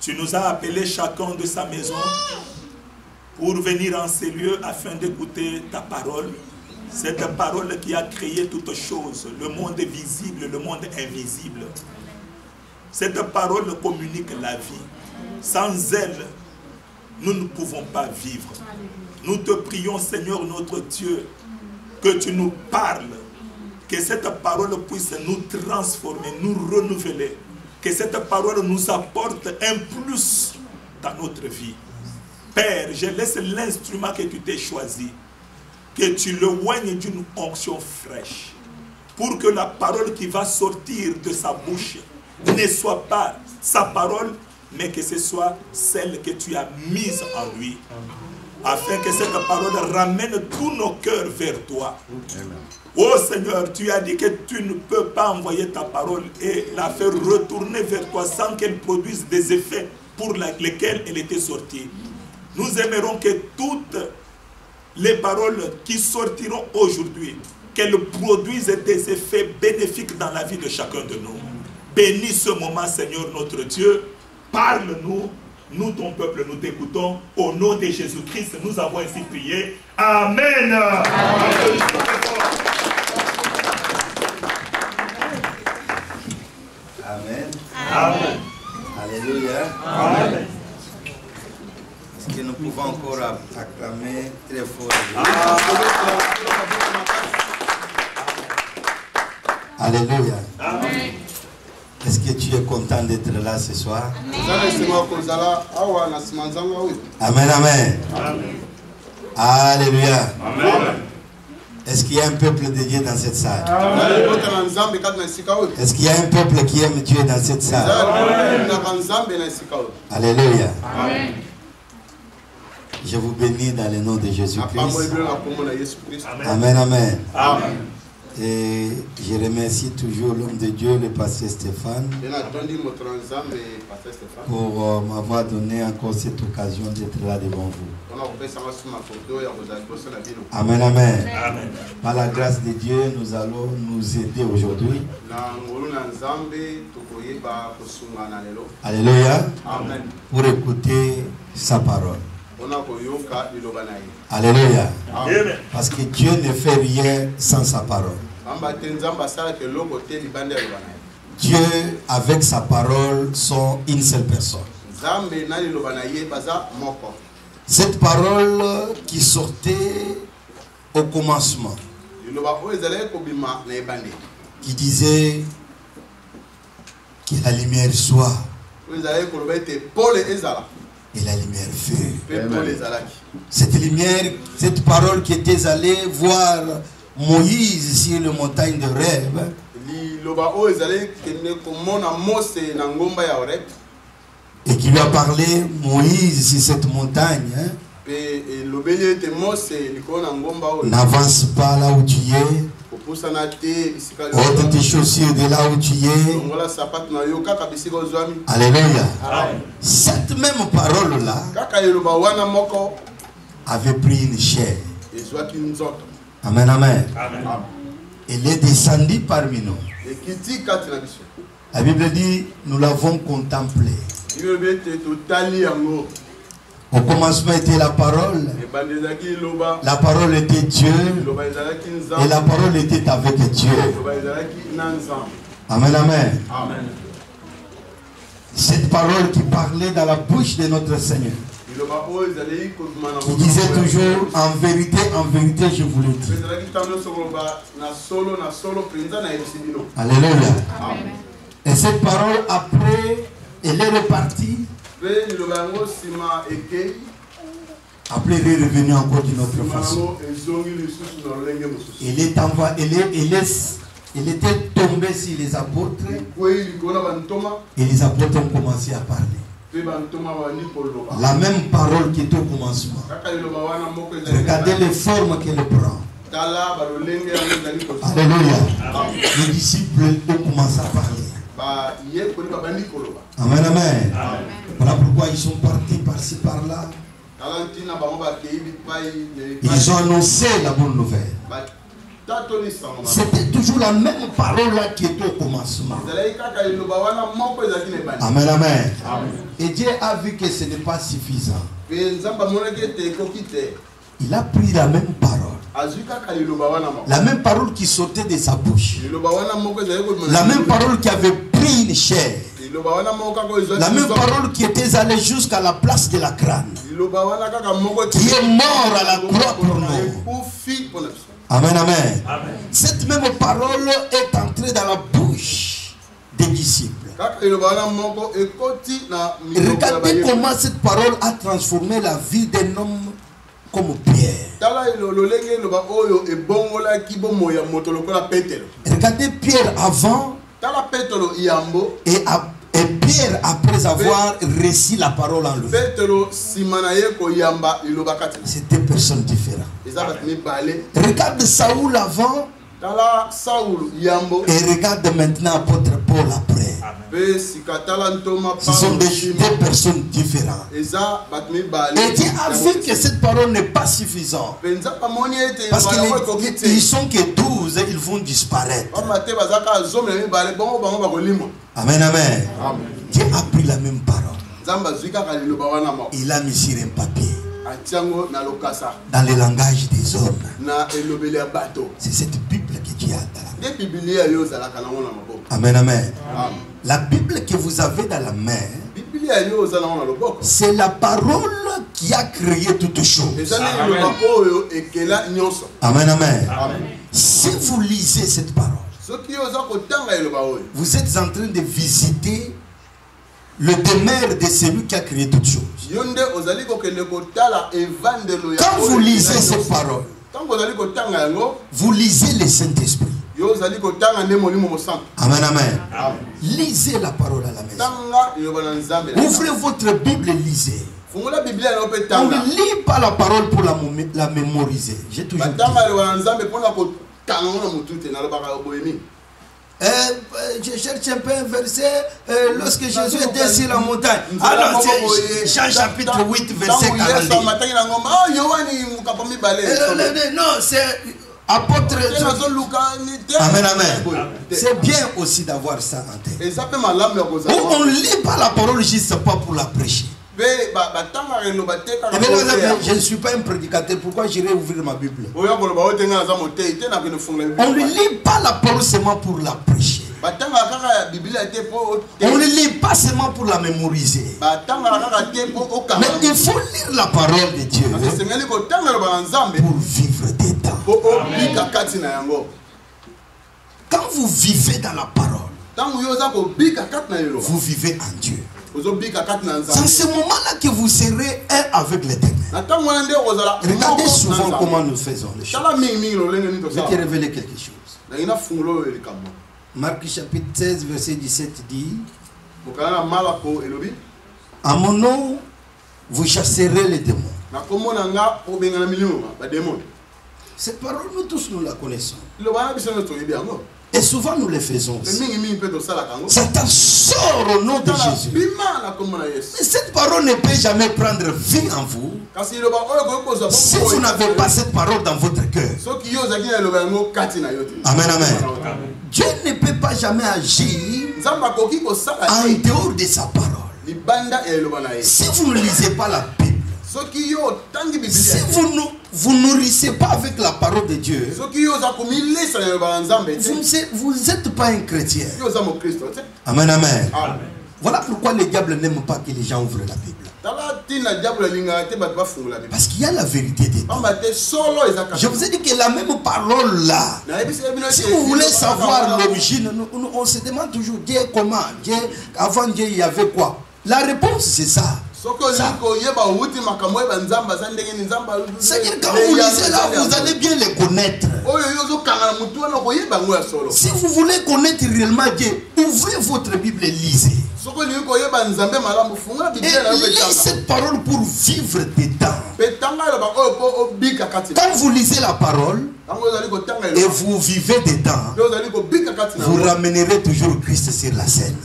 Tu nous as appelés chacun de sa maison pour venir en ces lieux afin d'écouter ta parole. Cette parole qui a créé toutes choses, le monde visible, le monde invisible. Cette parole communique la vie. Sans elle, nous ne pouvons pas vivre. Nous te prions, Seigneur notre Dieu, que tu nous parles, que cette parole puisse nous transformer, nous renouveler, que cette parole nous apporte un plus dans notre vie. Père, je laisse l'instrument que tu t'es choisi, que tu le oignes d'une onction fraîche, pour que la parole qui va sortir de sa bouche ne soit pas sa parole, mais que ce soit celle que tu as mise en lui, afin que cette parole ramène tous nos cœurs vers toi. Oh Seigneur, tu as dit que tu ne peux pas envoyer ta parole et la faire retourner vers toi sans qu'elle produise des effets pour lesquels elle était sortie. Nous aimerons que toutes les paroles qui sortiront aujourd'hui, qu'elles produisent des effets bénéfiques dans la vie de chacun de nous. Bénis ce moment, Seigneur notre Dieu. Parle-nous. Nous, ton peuple, nous t'écoutons. Au nom de Jésus-Christ, nous avons ainsi prié. Amen. Amen. Amen. Amen. Alléluia. Amen. Est-ce que nous pouvons encore acclamer très fort? Alléluia. Amen. Est-ce que tu es content d'être là ce soir? Amen, amen. Alléluia. Amen. Est-ce qu'il y a un peuple de Dieu dans cette salle? Est-ce qu'il y a un peuple qui aime Dieu dans cette salle? Alléluia. Amen. Je vous bénis dans le nom de Jésus-Christ. Amen. Amen, amen. Amen. Et je remercie toujours l'homme de Dieu, le pasteur Stéphane, pour m'avoir donné encore cette occasion d'être là devant vous. Amen, amen. Amen. Par la grâce de Dieu, nous allons nous aider aujourd'hui. Alléluia. Amen. Pour écouter sa parole. Alléluia. Amen. Parce que Dieu ne fait rien sans sa parole. Dieu, avec sa parole, sont une seule personne. Cette parole qui sortait au commencement, qui disait que la lumière soit, et la lumière fut. Cette lumière, cette parole qui était allée voir Moïse sur la montagne de rêve, et qui lui a parlé, Moïse, sur cette montagne, n'avance pas là où tu es, ôte tes chaussures de là où tu es. Alléluia. Cette même parole-là avait pris une chair. Amen, amen. Amen. Elle est descendue parmi nous. La Bible dit, nous l'avons contemplé. Au commencement était la parole. La parole était Dieu. Et la parole était avec Dieu. Amen, amen. Amen. Cette parole qui parlait dans la bouche de notre Seigneur. Il disait toujours, en vérité, je vous le dis. Alléluia. Et cette parole, après, elle est repartie. Après, elle est revenue encore d'une autre façon. Elle était tombée sur les apôtres. Et les apôtres ont commencé à parler. La même parole qui était au commencement. Regardez les formes qu'elle prend. Alléluia. Les disciples ont commencé à parler. Amen, amen. Voilà pourquoi ils sont partis par-ci, par-là. Ils ont annoncé la bonne nouvelle. C'était toujours la même parole là qui était au commencement. Amen, amen. Et Dieu a vu que ce n'est pas suffisant. Il a pris la même parole. La même parole qui sortait de sa bouche. La même parole qui avait pris une chair. La même parole qui était allée jusqu'à la place de la crâne. Qui est mort à la croix pour nous. Amen, amen. Cette même parole est entrée dans la bouche des disciples. Regardez comment cette parole a transformé la vie d'un homme comme Pierre. Regardez Pierre avant et Pierre après avoir reçu la parole en lui. C'est deux personnes différentes. Regarde Saoul avant et regarde maintenant apôtre Paul après. Ce sont deux personnes différentes. Et Dieu a vu que cette parole n'est pas suffisante. Parce qu'ils sont que 12 et ils vont disparaître. Amen, amen. Dieu a pris la même parole. Il a mis sur un papier. Dans le langage des hommes. C'est cette Bible que Dieu a dans la main. Amen, amen. La Bible que vous avez dans la main, c'est la parole qui a créé toutes choses. Amen, amen. Si vous lisez cette parole, vous êtes en train de visiter le demeure de celui qui a créé toutes choses. Quand vous lisez cette parole, vous lisez le Saint-Esprit. Amen, amen. Lisez la parole à la maison. Ouvrez votre Bible et lisez. On ne lit pas la parole pour la mémoriser. J'ai toujours dit. Je cherche un peu un verset. Lorsque Jésus était sur la montagne. Alors c'est Jean chapitre 8 verset 42. Non, c'est apôtre. Amen, amen. C'est bien aussi d'avoir ça en tête. On ne lit pas la parole juste pas pour la prêcher. Je ne suis pas un prédicateur. Pourquoi j'irai ouvrir ma Bible? On ne lit pas la parole seulement pour la prêcher. On ne lit pas seulement pour la mémoriser. Mais il faut lire la parole de Dieu pour vivre dedans. Quand vous vivez dans la parole, vous vivez en Dieu. C'est en ce moment-là que vous serez un avec l'Éternel. Regardez souvent comment nous faisons les choses. Je vais te révéler quelque chose. Marc chapitre 16 verset 17 dit: à mon nom vous chasserez les démons. Cette parole, nous tous nous la connaissons. Et souvent nous le faisons aussi. Satan sort au nom de Jésus. Mais cette parole ne peut jamais prendre vie en vous si vous n'avez pas cette parole dans votre cœur. Amen, amen. Dieu ne peut pas jamais agir en dehors de sa parole. Si vous ne lisez pas la Bible, si vous nourrissez pas avec la parole de Dieu, vous n'êtes pas un chrétien. Amen, amen. Voilà pourquoi le diable n'aime pas que les gens ouvrent la Bible. Parce qu'il y a la vérité dedans. Je vous ai dit que la même parole là, si vous voulez savoir l'origine, on se demande toujours Dieu comment, Dieu, avant Dieu il y avait quoi? La réponse c'est ça. C'est-à-dire quand vous lisez là, vous allez bien les connaître. Si vous voulez connaître réellement Dieu, ouvrez votre Bible et lisez. Et lisez cette parole pour vivre dedans. temps. Quand vous lisez la parole et vous vivez dedans, vous ramènerez toujours Christ sur la scène.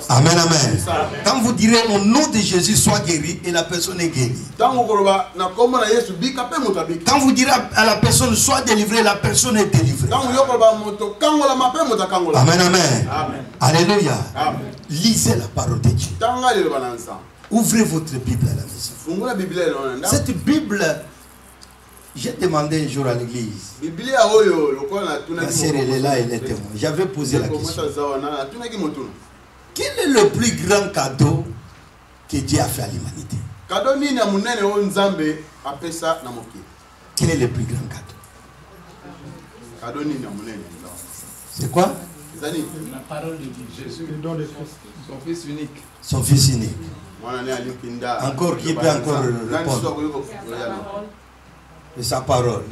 Amen, amen. Quand vous direz au nom de Jésus, sois guéri, et la personne est guérie. Quand vous direz à la personne, sois délivré, la personne est délivrée. Amen, amen. Alléluia. Lisez la parole de Dieu. Ouvrez votre Bible à la maison. Cette Bible, j'ai demandé un jour à l'église. La sœur, elle est là, elle est témoin. J'avais posé la question. Quel est le plus grand cadeau que Dieu a fait à l'humanité? Quel est le plus grand cadeau? C'est quoi? La parole de Jésus, son fils unique. Son fils unique. Encore qui peut encore répondre? De sa parole.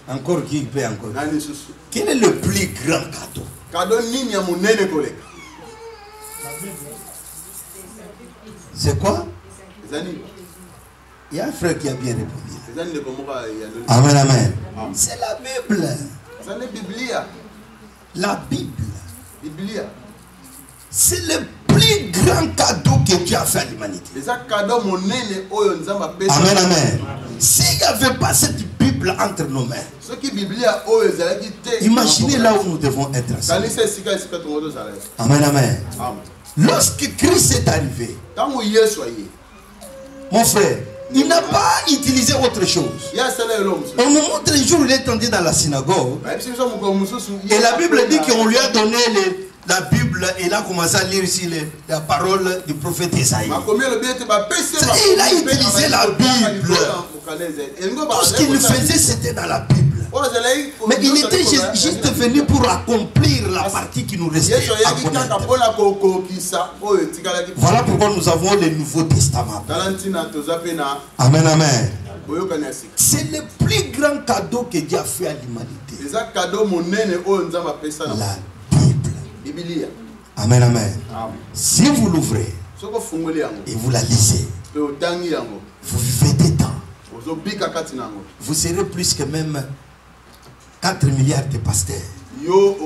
Encore qui peut encore? Quel est le plus grand cadeau? C'est quoi? Il y a un frère qui a bien répondu. Amen, amen. C'est la Bible. La Bible. C'est le plus grand cadeau que Dieu a fait à l'humanité. Amen, amen. S'il n'y avait pas cette Bible entre nos mains, imaginez là où nous devons être. Amen, amen. Lorsque Christ est arrivé, mon frère, il n'a pas utilisé autre chose. Au moment où il est entré dans la synagogue, et la Bible dit qu'on lui a donné la Bible, et il a commencé à lire ici la parole du prophète Isaïe. Il a utilisé la Bible. Tout ce qu'il faisait, c'était dans la Bible. Mais il était juste venu pour accomplir la partie qui nous restait à connaître. Voilà pourquoi nous avons le Nouveau Testament. Amen, amen. C'est le plus grand cadeau que Dieu a fait à l'humanité. La Bible. Amen, amen. Si vous l'ouvrez et vous la lisez, vous vivez dedans. Vous serez plus que même 4 milliards de pasteurs. Toi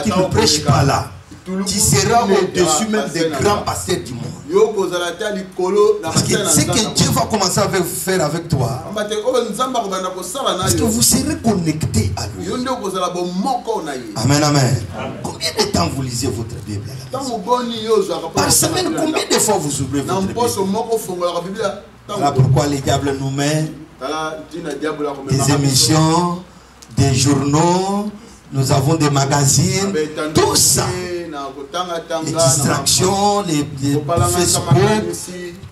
qui ne prêches pas là, tu seras au-dessus même des grands pasteurs du monde. Parce que ce que Dieu va commencer à faire avec toi, parce que vous serez connecté à lui. Amen, amen. Combien de temps vous lisez votre Bible? Par semaine, combien de fois vous ouvrez votre Bible? Voilà pourquoi les diables nous mettent des émissions, des journaux, nous avons des magazines, tout ça. Les distractions, les Facebook,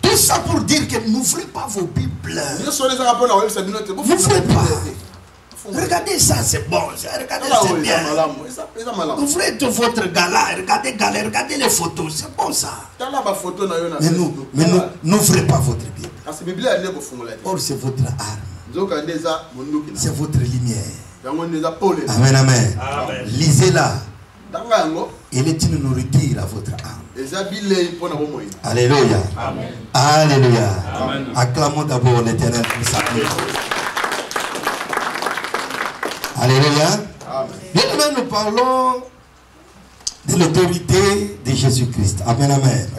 tout ça pour dire que n'ouvrez pas vos Bibles. N'ouvrez pas. Regardez ça, c'est bon. Regardez, c'est bien. Ouvrez tout votre gala, regardez les photos, c'est bon ça. Mais n'ouvrez pas votre Bible. Or, c'est votre arme. C'est votre lumière. Amen, amen. Lisez-la. Et les nous nourriture à votre âme. Alléluia. Amen. Alléluia. Amen. Acclamons d'abord l'Éternel pour sa gloire. Alléluia. Bien, nous parlons de l'autorité de Jésus-Christ. Amen, amen.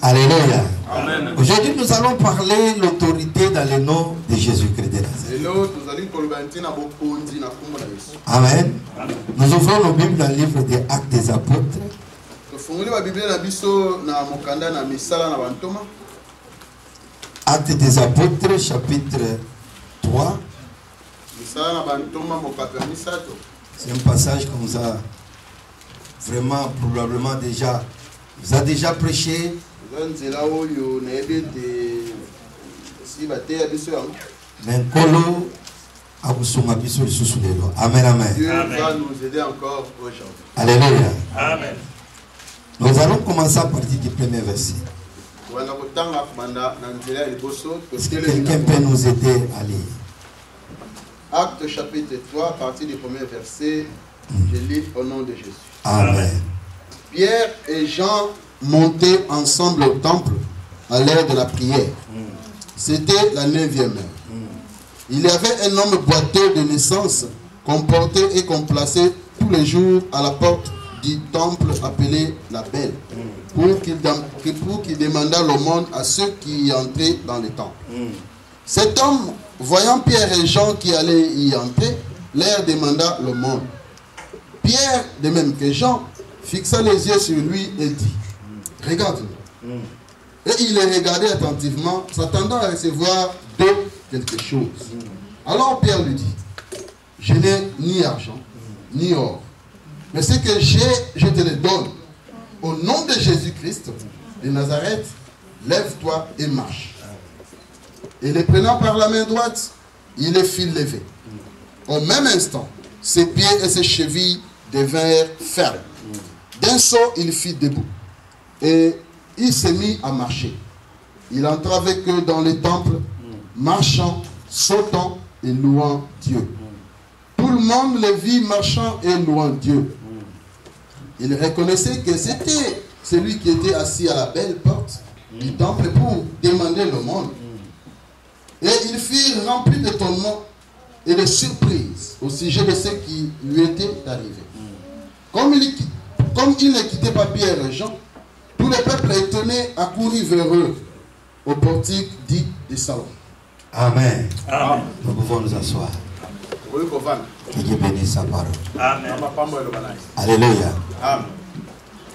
Alléluia. Aujourd'hui, nous allons parler de l'autorité dans le nom de Jésus-Christ de Nazareth. Amen. Nous ouvrons nos Bibles dans le livre des Actes des Apôtres. Actes des Apôtres, chapitre 3. C'est un passage comme ça, vraiment, probablement déjà, vous avez déjà prêché. Mais Kolo, amen, amen. Dieu va nous aider encore aujourd'hui. Alléluia. Amen. Nous allons commencer à partir du premier verset. Est-ce que quelqu'un peut nous aider à lire? Acte chapitre 3, à partir du premier verset, je lis au nom de Jésus. Amen. Pierre et Jean montaient ensemble au temple à l'heure de la prière. C'était la 9e heure. Il y avait un homme boiteux de naissance qu'on portait et qu'on plaçait tous les jours à la porte du temple appelé la Belle, pour qu'il demandât l'aumône à ceux qui y entraient dans le temple. Cet homme, voyant Pierre et Jean qui allaient y entrer, leur demanda l'aumône. Pierre, de même que Jean, fixa les yeux sur lui et dit, regarde-nous. Et il les regardait attentivement, s'attendant à recevoir de quelque chose. Alors Pierre lui dit, je n'ai ni argent, ni or, mais ce que j'ai, je te le donne. Au nom de Jésus-Christ de Nazareth, lève-toi et marche. Et les prenant par la main droite, il les fit lever. Au même instant, ses pieds et ses chevilles devinrent fermes. D'un saut, il fit debout. Et il s'est mis à marcher. Il entra avec eux dans le temple, marchant, sautant et louant Dieu. Tout le monde le vit marchant et louant Dieu. Il reconnaissait que c'était celui qui était assis à la belle porte du temple pour demander l'aumône. Et il fut rempli d'étonnement et de surprise au sujet de ce qui lui était arrivé. Comme il ne quittait pas Pierre et Jean, tout le peuple étonné accourut vers eux au portique dit de Salomon. Amen. Amen. Nous pouvons nous asseoir. Que Dieu bénisse sa parole. Amen. Alléluia. Amen.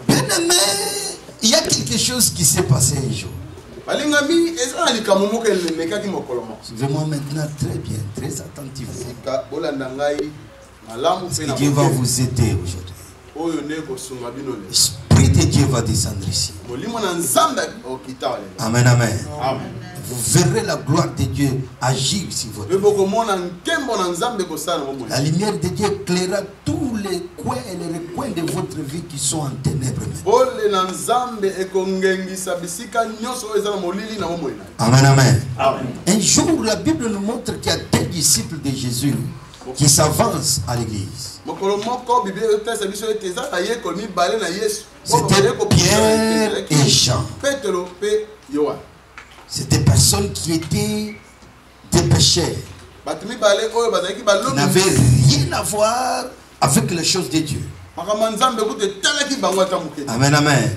Bien-aimé, il y a quelque chose qui s'est passé un jour. Suivez-moi maintenant très bien, très attentivement. Parce que Dieu va vous aider aujourd'hui. L'Esprit de Dieu va descendre ici. Amen, amen. Vous verrez la gloire de Dieu agir sur votre vie. La lumière de Dieu éclairera tous les coins et les recoins de votre vie qui sont en ténèbres. Amen, amen. Un jour, la Bible nous montre qu'il y a des disciples de Jésus qui s'avancent à l'église. C'était Pierre et Jean. C'était des personnes qui étaient des pécheurs, qui n'avaient rien à voir avec les choses de Dieu. Amen, amen.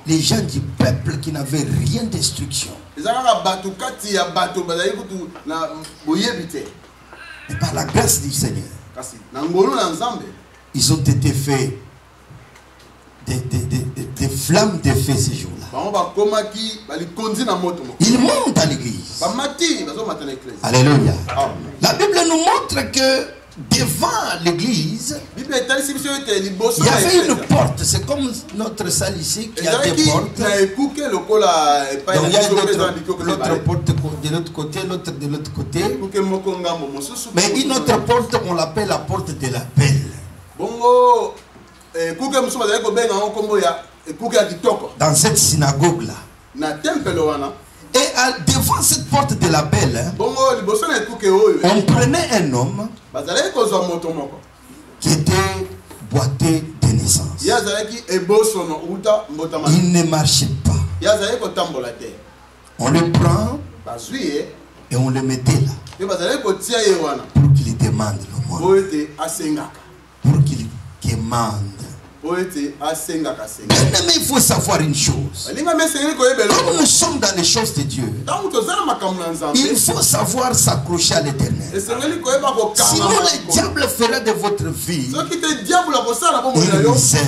Les gens du peuple qui n'avaient rien d'instruction. Et par la grâce du Seigneur, ils ont été faits des flammes de feu ces jours-là. Ils montent à l'église. Alléluia. La Bible nous montre que devant l'église, il y avait une porte. C'est comme notre salle ici qui a des portes. Donc il y a l'autre porte de l'autre côté, l'autre de l'autre côté. Mais une autre porte, on l'appelle la porte de la belle. Dans cette synagogue-là. Et devant cette porte de la belle, on prenait un homme qui était boiteux de naissance. Il ne marchait pas. On le prend et on le mettait là pour qu'il demande l'aumône, pour qu'il demande. Mais il faut savoir une chose. Comme nous sommes dans les choses de Dieu, il faut savoir s'accrocher à l'Éternel. Sinon le diable fera de votre vie une misère.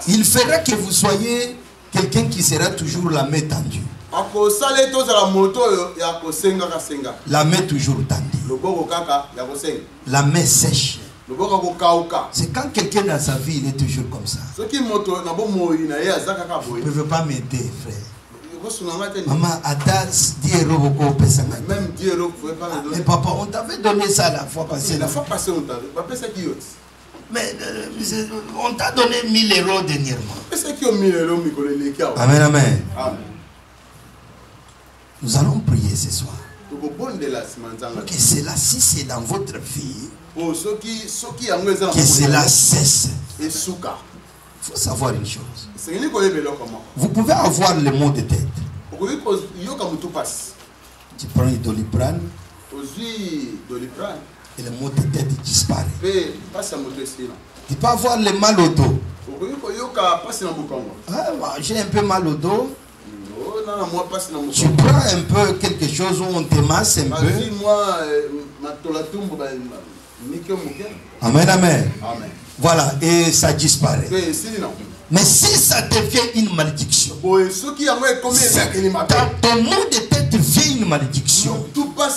Il fera que vous soyez quelqu'un qui sera toujours la main tendue. La main toujours tendue. La main sèche. C'est quand quelqu'un dans sa vie, il est toujours comme ça. Vous ne pouvez pas m'aider, frère. Maman, Adas, 10 euros beaucoup pesa. Même 10 euros, vous ne pouvez pas le donner. Mais papa, on t'avait donné ça la fois passée. La fois passée, on t'avait. Mais on t'a donné 1000 euros dernièrement. Amen, amen. Nous allons prier ce soir. Que cela, si c'est dans votre vie, que cela cesse. faut savoir une chose. Vous pouvez avoir le mot de tête. Tu prends le Doliprane et le mot de tête disparaît. Tu peux avoir le mal au dos. Ah, j'ai un peu mal au dos. Tu prends un peu quelque chose où on te masse un peu. Amen, amen. Voilà, et ça disparaît. Mais si ça devient une malédiction, ton mot de tête devient une malédiction, là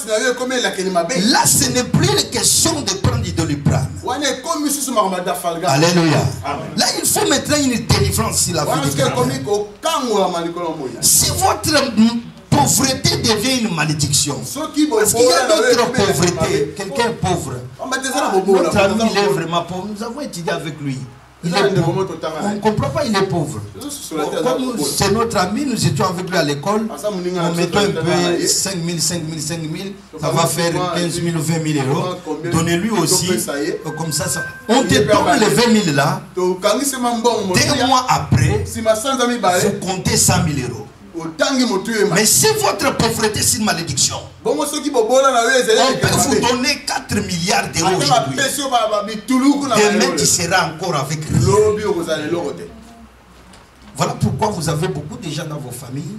ce n'est plus la question de prendre du Doliprane. Alléluia. Là il faut maintenant une délivrance sur la vie de quelqu'un. Si votre pauvreté devient une malédiction, parce qu'il y a d'autres pauvretés, quelqu'un est pauvre. Notre ami il est vraiment pauvre, nous avons étudié avec lui. Il est pauvre. On ne comprend pas, il est pauvre. Comme c'est notre ami, nous étions avec lui à l'école. On mettait un peu 5 000, 5 000, 5 000. Ça va faire 15 000 ou 20 000 euros. Donnez-lui aussi. Comme ça, on te donne les 20 000 là. 2 mois après, vous comptez 100 000 euros. Mais si votre pauvreté c'est une malédiction, on peut vous donner 4 milliards d'euros aujourd'hui. Demain tu seras encore avec rien. Voilà pourquoi vous avez beaucoup de gens dans vos familles.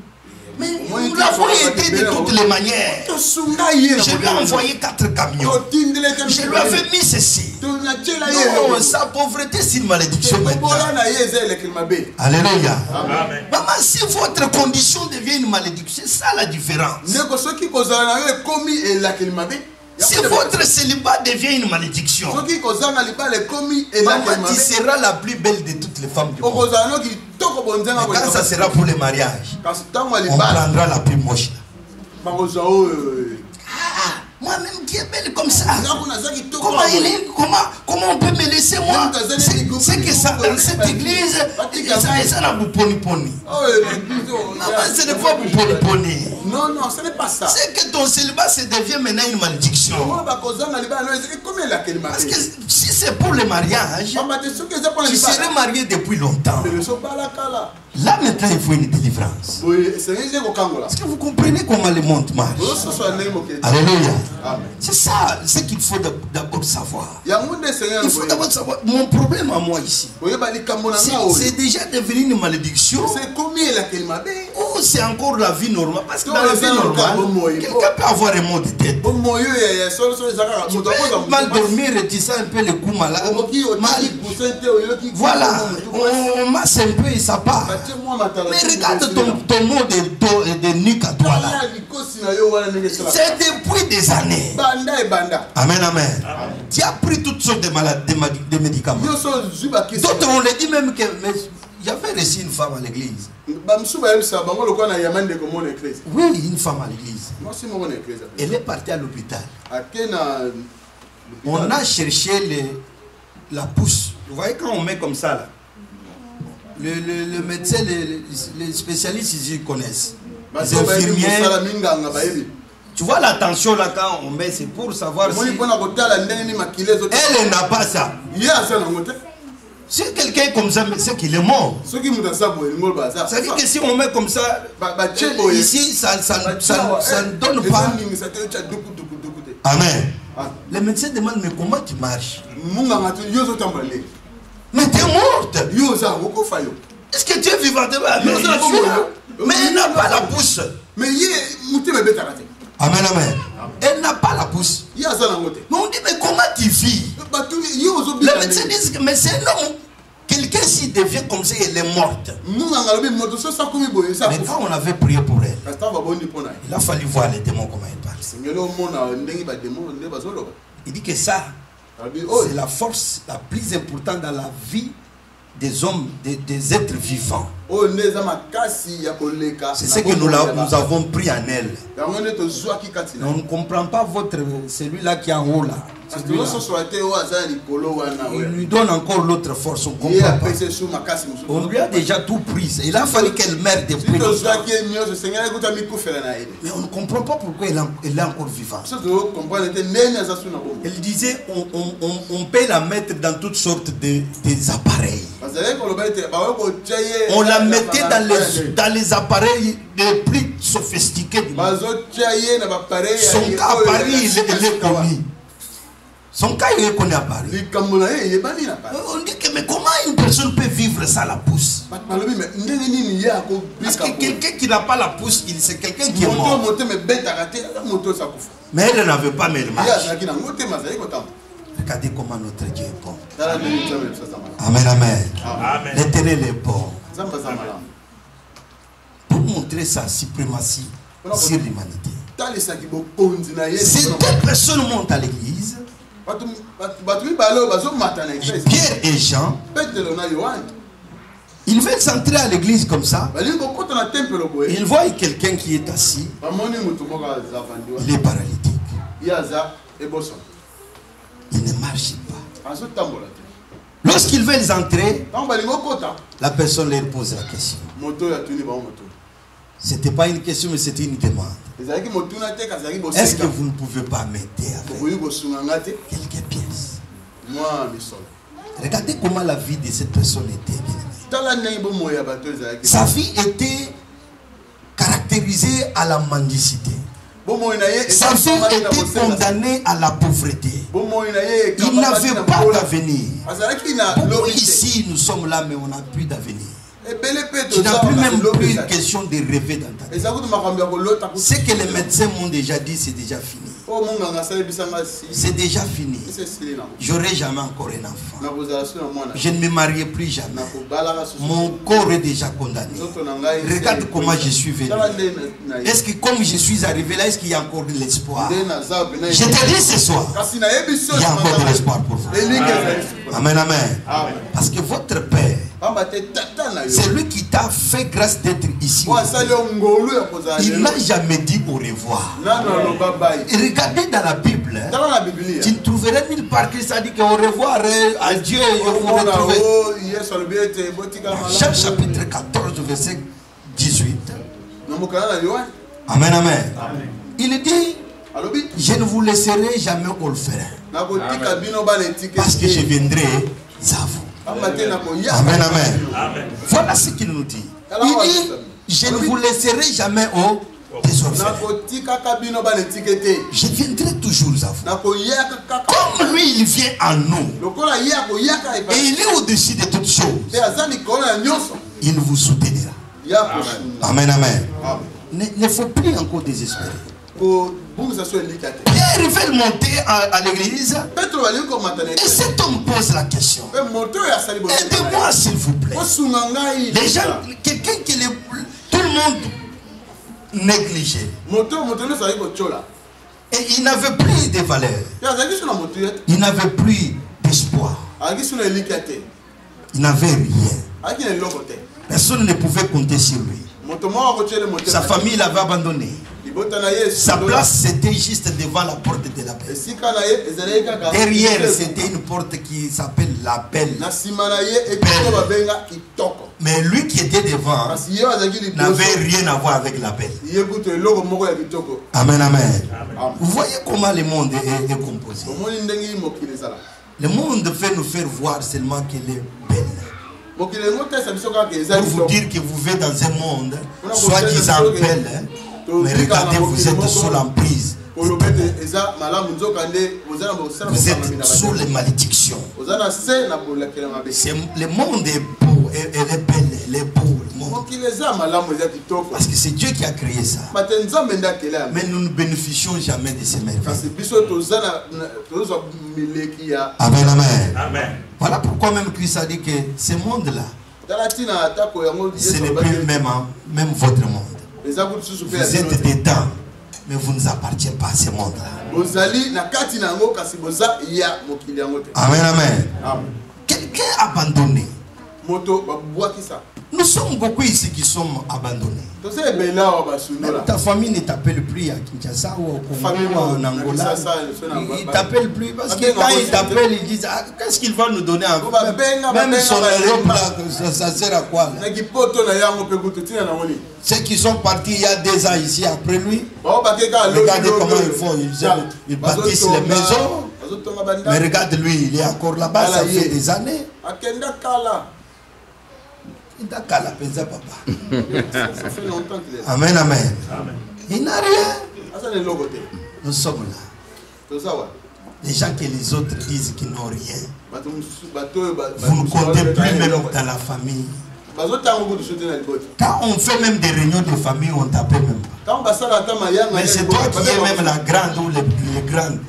Mais nous l'avons aidé de toutes les manières. Je lui ai envoyé 4 camions. Je lui avais mis ceci. Non, sa pauvreté c'est une malédiction maintenant. Alléluia. Maman, si votre condition devient une malédiction, c'est ça la différence. Si votre célibat devient une malédiction, maman, tu seras la plus belle de toutes les femmes du monde. Mais quand ça sera pour le mariage, on prendra la plus moche. Moi-même qui est belle comme ça. Comment on peut me laisser moi? C'est que ça dans cette église, ça n'a pas poni poni. Maman, ce n'est pas poni poni. Non, ce n'est pas ça. C'est que ton célibat se devient maintenant une malédiction. Parce que si c'est pour le mariage, tu serais marié depuis longtemps. Là maintenant il faut une délivrance. Est-ce que vous comprenez comment le monde marche? Alléluia. C'est ça ce qu'il faut d'abord savoir. Il faut d'abord savoir. Mon problème à moi ici, c'est déjà devenu une malédiction ou c'est encore la vie normale? Parce que dans la vie normale, quelqu'un peut avoir un mot de tête. Tu peux mal dormir et tu sens un peu le coup malade. Voilà, on masse un peu et ça part. Mais regarde ton mot de nuque à toi là. C'est depuis des années. Amen, amen. Tu as pris toutes sortes de maladies, de médicaments. D'autres on le dit même que j'avais reçu une femme à l'église. Oui, une femme à l'église. Elle est partie à l'hôpital. On a cherché la pousse. Vous voyez quand on met comme ça là. Le médecin, les spécialistes ils connaissent. Les infirmiers. Tu vois la tension là quand on met, c'est pour savoir si elle n'a pas ça. Si quelqu'un est comme ça, c'est qu'il est mort. C'est-à-dire que si on met comme ça, ici, ça ne donne pas. Amen. Le médecin demande, mais comment tu marches? Mais tu es morte. Est-ce que tu es vivante? Mais elle n'a pas la pousse. Amen, amen. Elle n'a pas la pousse. Mais on dit, mais comment tu vis? Les médecins disent que mais c'est un homme. Quelqu'un s'y devient comme ça, elle est morte. Mais quand on avait prié pour elle, il a fallu voir les démons comment ils parlent. Il dit que ça, c'est la force la plus importante dans la vie des hommes, des êtres vivants. C'est ce que nous avons pris en elle. On ne comprend pas celui-là qui est en haut là. Il lui donne encore l'autre force. On comprend pas. On lui a déjà tout pris. Il a fallu qu'elle meure depuis longtemps. Mais on ne comprend pas pourquoi elle est encore vivante. Elle disait on peut la mettre dans toutes sortes des appareils. On la mettait dans les appareils les plus sophistiqués du monde. Son cas à Paris, il est connu. Son cas, il est connu à Paris. On dit que mais comment une personne peut vivre sans la pousse? Parce que quelqu'un qui n'a pas la pousse, c'est quelqu'un qui est mort. Mais elle n'avait pas mes marches. Regardez comment notre Dieu est bon. Amen, amen. L'Éternel est bon. Pour montrer sa suprématie sur l'humanité. Ces deux personnes montent à l'église. Pierre et Jean, ils veulent s'entrer à l'église comme ça. Ils voient quelqu'un qui est assis. Il est paralytique. Il ne marche pas. Lorsqu'ils veulent entrer, la personne leur pose la question. Ce n'était pas une question, mais c'était une demande. Est-ce que vous ne pouvez pas m'aider avec quelques pièces? Regardez comment la vie de cette personne était. Sa vie était caractérisée à la mendicité. Sa vie était condamnée à la pauvreté. Il n'avait pas d'avenir. Beaucoup ici, nous sommes là, mais on n'a plus d'avenir. Tu n'as plus même plus une question de rêver dans ta tête. Ce que les médecins m'ont déjà dit, c'est déjà fini. C'est déjà fini. J'aurai jamais encore un enfant. Je ne me marierai plus jamais. Mon corps est déjà condamné. Regarde comment je suis venu. Est-ce que comme je suis arrivé là, est-ce qu'il y a encore de l'espoir? Je te dis ce soir, il y a encore de l'espoir pour vous. Amen, amen. Parce que votre Père, c'est lui qui t'a fait grâce d'être ici. Il n'a jamais dit au revoir. Et regardez dans la Bible, tu ne trouverais nulle part que ça dit qu'au revoir, adieu, je vous retrouve. Jean chapitre 14, verset 18. Amen, amen. Il dit, je ne vous laisserai jamais orphelin, parce que je viendrai à vous. Amen, amen. Voilà ce qu'il nous dit. Il dit, je ne vous laisserai jamais au orphelins. Je viendrai toujours à vous. Comme lui, il vient en nous. Et il est au-dessus de toutes choses. Il vous soutenira. Amen, amen. Ne faut plus encore désespérer. Pierre veut monter à l'église et cet homme pose la question. Aidez-moi s'il vous plaît. Les gens, quelqu'un qui tout le monde négligeait. Et il n'avait plus de valeur. Il n'avait plus d'espoir. Il n'avait rien. Personne ne pouvait compter sur lui. Sa famille l'avait abandonné. Sa place c'était juste devant la porte de la paix. Derrière c'était une porte qui s'appelle la belle. Mais lui qui était devant n'avait rien à voir avec la belle. Amen, amen. Vous voyez comment le monde est composé. Le monde fait nous faire voir seulement qu'elle est belle. Pour vous dire que vous vivez dans un monde soi-disant belle. Mais regardez, vous êtes sous l'emprise. Vous êtes sous les malédictions. Le monde est beau, elle est belle, elle est beau. Parce que c'est Dieu qui a créé ça. Mais nous ne bénéficions jamais de ces merveilles. Amen, amen. Voilà pourquoi même Christ a dit que ce monde-là, ce n'est plus même votre monde. Vous êtes dedans, mais vous ne appartenez pas à ce monde-là. Amen, amen. Quelqu'un abandonné Nous sommes beaucoup ici qui sommes abandonnés. Même ta famille ne t'appelle plus à Kinshasa ou au Congo ou en Angola. Ils ne t'appellent plus parce que quand ils t'appellent, ils disent qu'est-ce qu'il va nous donner en fait? Même son Europe là, ça sert à quoi là? Ceux qui sont partis il y a 2 ans ici après lui, regardez comment ils font. Ils bâtissent les maisons. Mais regarde lui, il est encore là-bas, ça fait des années. Papa. Amen, amen. Il n'a rien. Nous sommes là. Les gens que les autres disent qu'ils n'ont rien. Vous ne comptez plus même dans la famille. Quand on fait même des réunions de famille, on t'appelle même pas. Mais c'est toi qui es même la grande ou les grandes.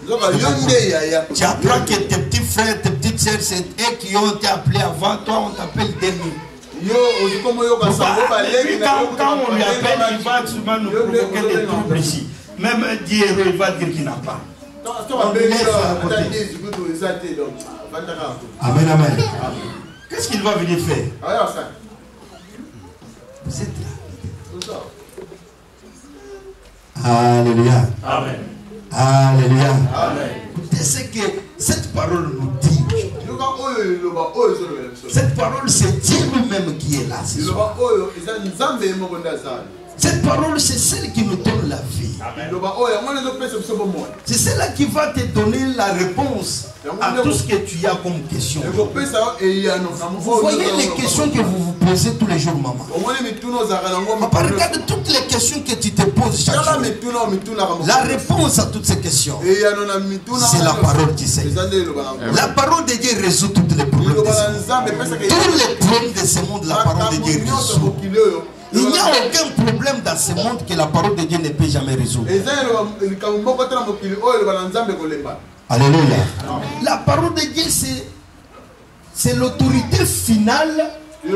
Tu apprends que tes petits frères, tes petites sœurs, c'est eux qui ont été appelés avant toi, on t'appelle Demi. Quand on lui appelle, il va souvent nous provoquer des troubles ici. Même Dieu, il va dire qu'il n'a pas. Amen, amen. Qu'est-ce qu'il va venir faire? Vous êtes là. Alléluia. Amen. Alléluia. Amen. Écoutez ce que cette parole nous dit. Cette parole, c'est Dieu lui-même qui est là. Cette parole, c'est celle qui nous donne la vie. C'est celle-là qui va te donner la réponse à tout ce que tu as comme question. Vous voyez les questions que vous vous posez tous les jours, maman. Papa, regarde toutes les questions que tu te poses chaque jour. La réponse à toutes ces questions, c'est la parole du Seigneur. La parole de Dieu résout tous les problèmes de ce monde. Tous les problèmes de ce monde, la parole de Dieu résout. Il n'y a aucun problème dans ce monde que la parole de Dieu ne peut jamais résoudre. Alléluia. La parole de Dieu, c'est l'autorité finale qui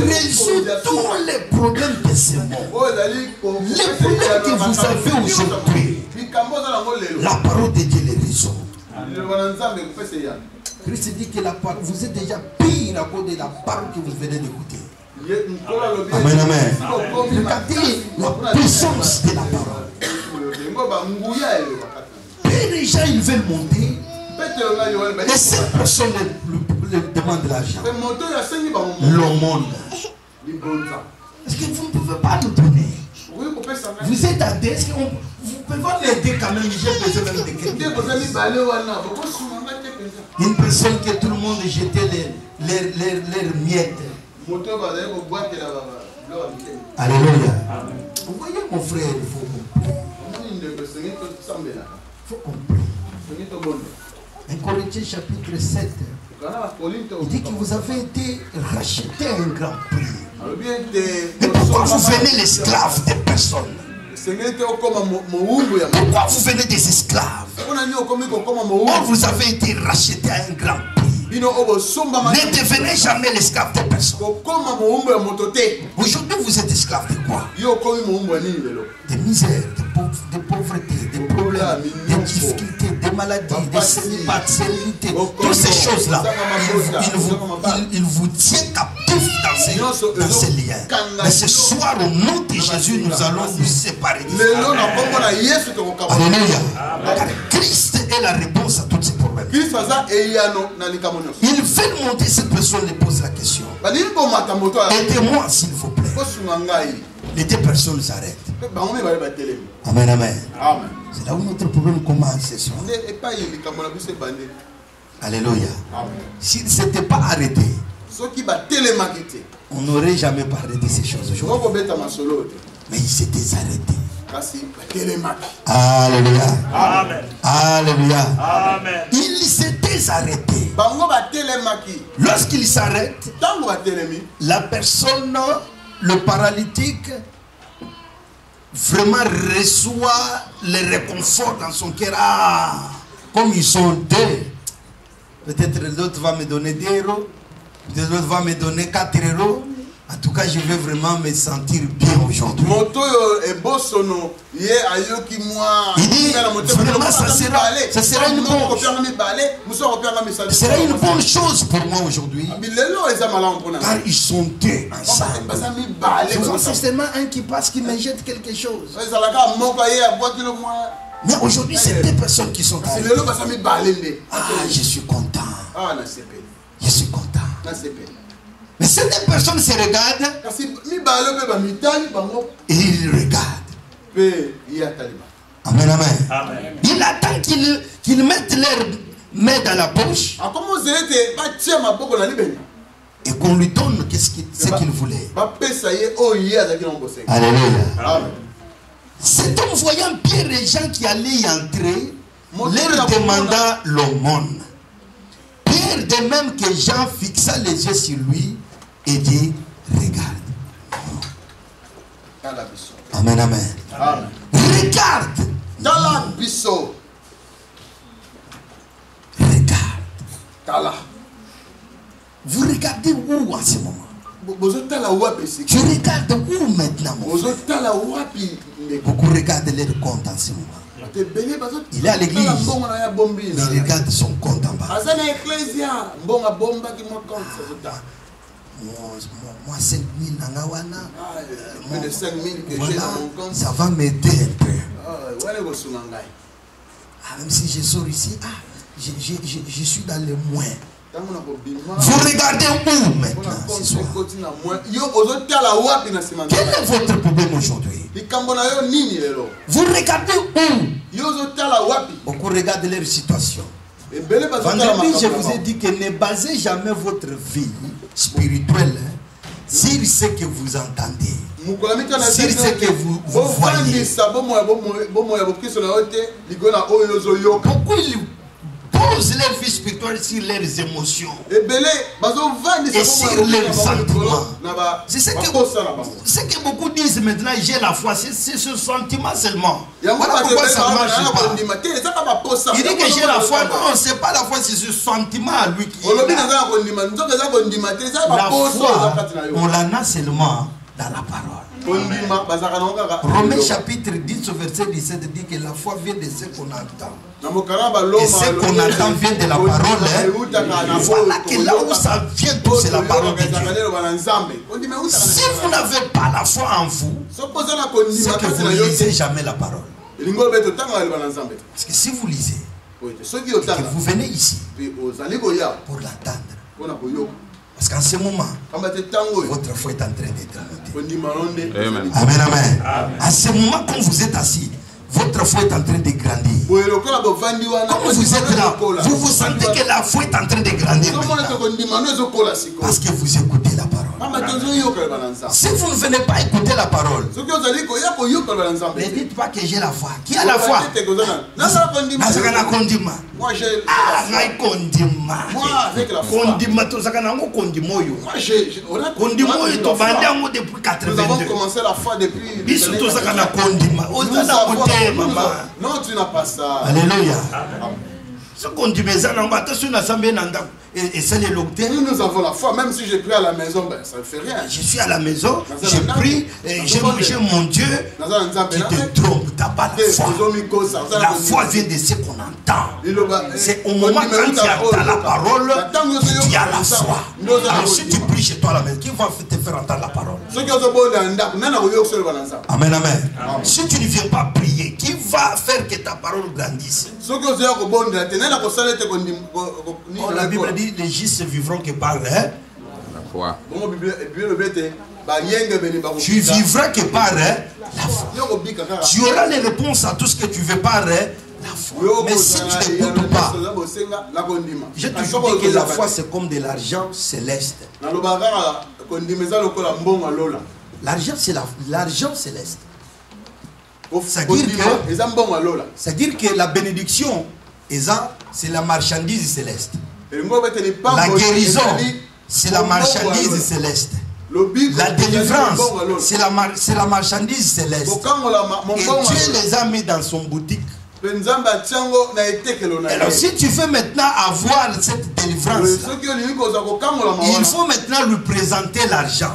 résout tous les problèmes de ce monde. Les problèmes que vous avez aujourd'hui, la parole de Dieu les résout. Christ dit que vous êtes déjà pire à cause de la parole que vous venez d'écouter. Amen, amen. Regardez la puissance de la parole. Et les gens, ils veulent monter. Et cette personne leur demande l'argent. L'aumône. Est-ce que vous ne pouvez pas nous donner? Vous êtes à est-ce que vous pouvez m'aider quand même? J'ai besoin même de quelqu'un. Une personne que tout le monde jetait leurs miettes. Alléluia. Vous voyez mon frère, il faut comprendre. Il faut comprendre. 1 Corinthiens chapitre 7. Il dit que vous avez été racheté à un grand prix. Mais pourquoi vous venez l'esclave des personnes? Pourquoi vous venez des esclaves? Or vous avez été racheté à un grand prix. Ne devenez jamais l'esclave de personne. Aujourd'hui, vous êtes esclave de quoi? Des misères, de pauvreté, des problèmes, des difficultés, des maladies, des célibats, toutes ces choses-là. Il vous tient captif dans ces liens. Mais ce soir, au nom de Jésus, nous allons nous séparer. Alléluia. Car Christ est la réponse à tous ces problèmes. Il veut monter, cette personne lui pose la question. Aidez-moi s'il vous plaît. Les deux personnes s'arrêtent. Amen, amen. C'est là où notre problème commence ce soir. Alléluia. S'il ne s'était pas arrêté, on n'aurait jamais parlé de ces choses aujourd'hui. Mais il s'était arrêté. Alléluia. Amen. Alléluia. Amen. Il s'était arrêté. Lorsqu'il s'arrête, la personne, le paralytique, vraiment reçoit le réconfort dans son cœur. Ah, comme ils sont deux. Peut-être l'autre va me donner 10 euros, peut-être l'autre va me donner 4 euros. En tout cas, je vais vraiment me sentir bien aujourd'hui. Il dit, vraiment, ça sera une bonne chose pour moi aujourd'hui. Car ils sont deux ensemble. Je vois certainement un qui passe, qui me jette quelque chose. Mais aujourd'hui, c'est deux personnes qui sont arrivées. Ah, je suis content. Je suis content. Mais ces deux personnes se regardent et ils regardent. Amen, amen. Il attend qu'ils mettent leurs mains dans la poche et qu'on lui donne ce qu'il voulait. Alléluia. Cet homme, voyant Pierre et Jean qui allaient y entrer, leur demanda l'aumône. Pierre, de même que Jean, fixa les yeux sur lui et dit, regarde. Amen, amen. Regarde. Regarde. Vous regardez où en ce moment? Tu regardes où maintenant? Beaucoup regardent leur compte en ce moment. Il est à l'église. Il regarde son compte en bas. Moi 5 000 nanawana. Voilà, ça va m'aider un peu. Même si je sors ici, je suis dans le moins. Vous regardez où maintenant ce soir? Quel est votre problème aujourd'hui? Vous regardez où? Beaucoup regardent leur situation. Vendredi, je vous ai dit que ne basez jamais votre vie spirituelle sur ce que vous entendez, sur ce que vous voyez. Pourquoi ils posent leur vie spirituelle sur leurs émotions et sur leurs sentiments? C'est ce que beaucoup disent maintenant, j'ai la foi, c'est ce sentiment seulement. Voilà pourquoi ça ne marche pas. Il dit que j'ai la foi, non, c'est pas la foi, c'est ce sentiment à lui qui est là. La foi, on l'en a seulement dans la parole. Romains chapitre 10 au verset 17 dit que la foi vient de ce qu'on entend. Et ce qu'on entend vient de la parole. Voilà que là où ça vient tout, c'est la parole de Dieu. Si vous n'avez pas la foi en vous, c'est que vous ne lisez jamais la parole. Parce que si vous lisez, que vous venez ici pour l'attendre. Parce qu'en ce moment, votre foi est en train d'être montée. Amen, amen. À ce moment, quand vous êtes assis, votre foi est en train de grandir. Comme vous êtes là, vous vous sentez que la foi est en train de grandir. Parce que vous écoutez la parole. Si vous ne venez pas écouter la parole, ne dites pas que j'ai la foi. Qui a la foi? Moi j'ai depuis 82. Commencé la foi depuis. Non, tu n'as pas ça. Alléluia. Nous avons la foi, même si je prie à la maison, ben, ça ne fait rien. Je suis à la maison, je prie, j'ai mon Dieu qui te trompe, tu n'as pas la foi. La foi vient de ce qu'on entend. C'est au moment quand tu entends la parole que tu as la foi. Alors si tu pries chez toi à la maison, qui va te faire entendre la parole? Amen, amen. Si tu ne viens pas prier, qui va faire que ta parole grandisse? La Bible dit les justes vivront que par la foi. Tu vivras que par la foi. Tu auras les réponses à tout ce que tu veux par la foi. Mais si tu n'écoutes pas, j'ai toujours dit que la foi c'est comme de l'argent céleste. L'argent c'est l'argent céleste. C'est-à-dire que la bénédiction, c'est la marchandise céleste. La guérison, c'est la marchandise céleste. La délivrance, c'est la marchandise céleste. Et Dieu les a mis dans son boutique. Alors si tu veux maintenant avoir cette délivrance, il faut maintenant lui présenter l'argent.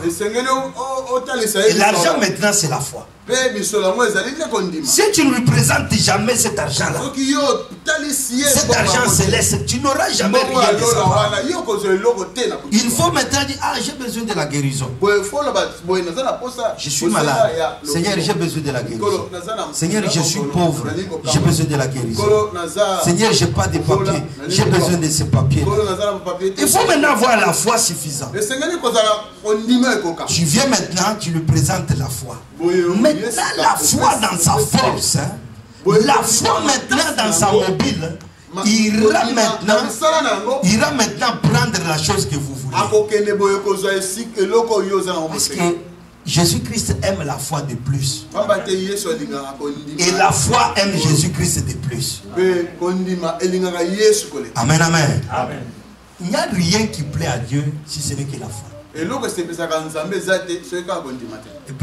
Et l'argent maintenant c'est la foi. Si tu ne lui présentes jamais cet argent-là, cet argent céleste, tu n'auras jamais rien de ça. Il faut maintenant dire, ah, j'ai besoin de la guérison. Je suis malade. Seigneur, j'ai besoin de la guérison. Seigneur, je suis pauvre. J'ai besoin de la guérison. Seigneur, je n'ai pas de papiers. J'ai besoin de ces papiers. Il faut maintenant avoir la foi suffisante. Tu viens maintenant, tu lui présentes la foi. Maintenant, la foi dans sa force, hein, la foi maintenant dans sa mobile, il ira maintenant prendre la chose que vous voulez. Parce que Jésus-Christ aime la foi de plus. Et la foi aime Jésus-Christ de plus. Amen, amen. Il n'y a rien qui plaît à Dieu si ce n'est que la foi. Hébreux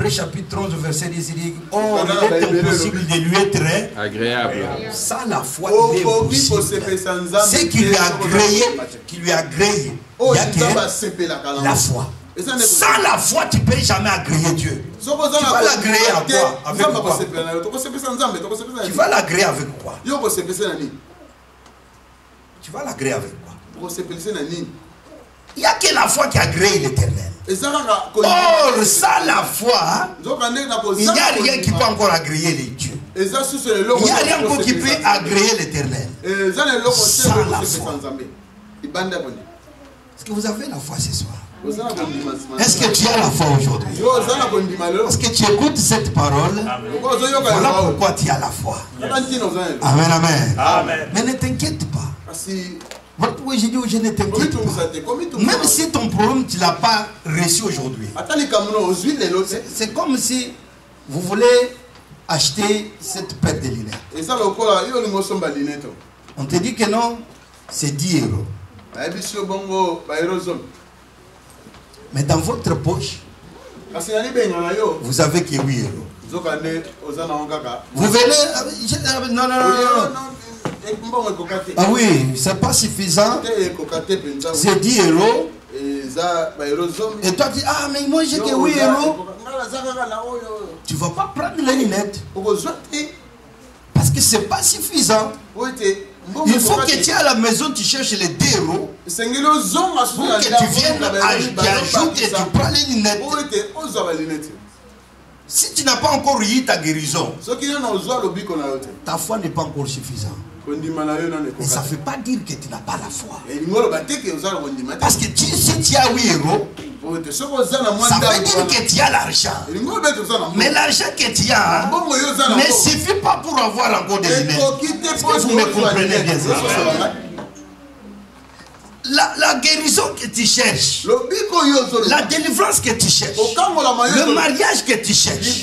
chapitre 11 verset 10 dit, oh, il est impossible de lui être agréable. Sans la foi, il est impossible. C'est qui lui a agréé, il n'y a que la foi. Sans la foi, tu ne peux jamais agréer Dieu. Tu vas l'agréer à quoi? Avec quoi? Tu vas l'agréer avec quoi? Tu vas l'agréer avec quoi? Il n'y a que la foi qui agrée l'Éternel. Or, sans la foi, il n'y a rien qui peut encore agréer les dieux. Il n'y a rien encore qui peut agréer l'Éternel. Sans la foi. Est-ce que vous avez la foi ce soir? Est-ce que tu as la foi aujourd'hui? Est-ce que tu écoutes cette parole? Voilà pourquoi tu as la foi. Amen, amen. Mais ne t'inquiète pas. Voilà pourquoi j'ai dit je ne t'inquiète pas. Même si ton problème tu ne l'as pas reçu aujourd'hui. C'est comme si vous voulez acheter cette paire de lunettes. On te dit que non, c'est 10 €. Mais dans votre poche, vous avez que 8 €. Vous venez... Non. Ah oui, c'est pas suffisant. C'est 10 €. Et toi tu dis, ah mais moi j'ai que 8 €. Tu ne vas pas prendre les lunettes. Parce que c'est pas suffisant. Il faut que tu es à la maison, tu cherches les 2 € pour que tu viennes ajouter et tu prends les lunettes. Si tu n'as pas encore eu ta guérison, ta foi n'est pas encore suffisante. Mais ça ne veut pas dire que tu n'as pas la foi. Parce que si tu as 8 €, ça veut dire que tu as l'argent. Mais l'argent que tu as ne suffit pas pour avoir encore des lunettes. Est-ce que vous me comprenez bien ça? La guérison que tu cherches, la délivrance que tu cherches, le mariage que tu cherches,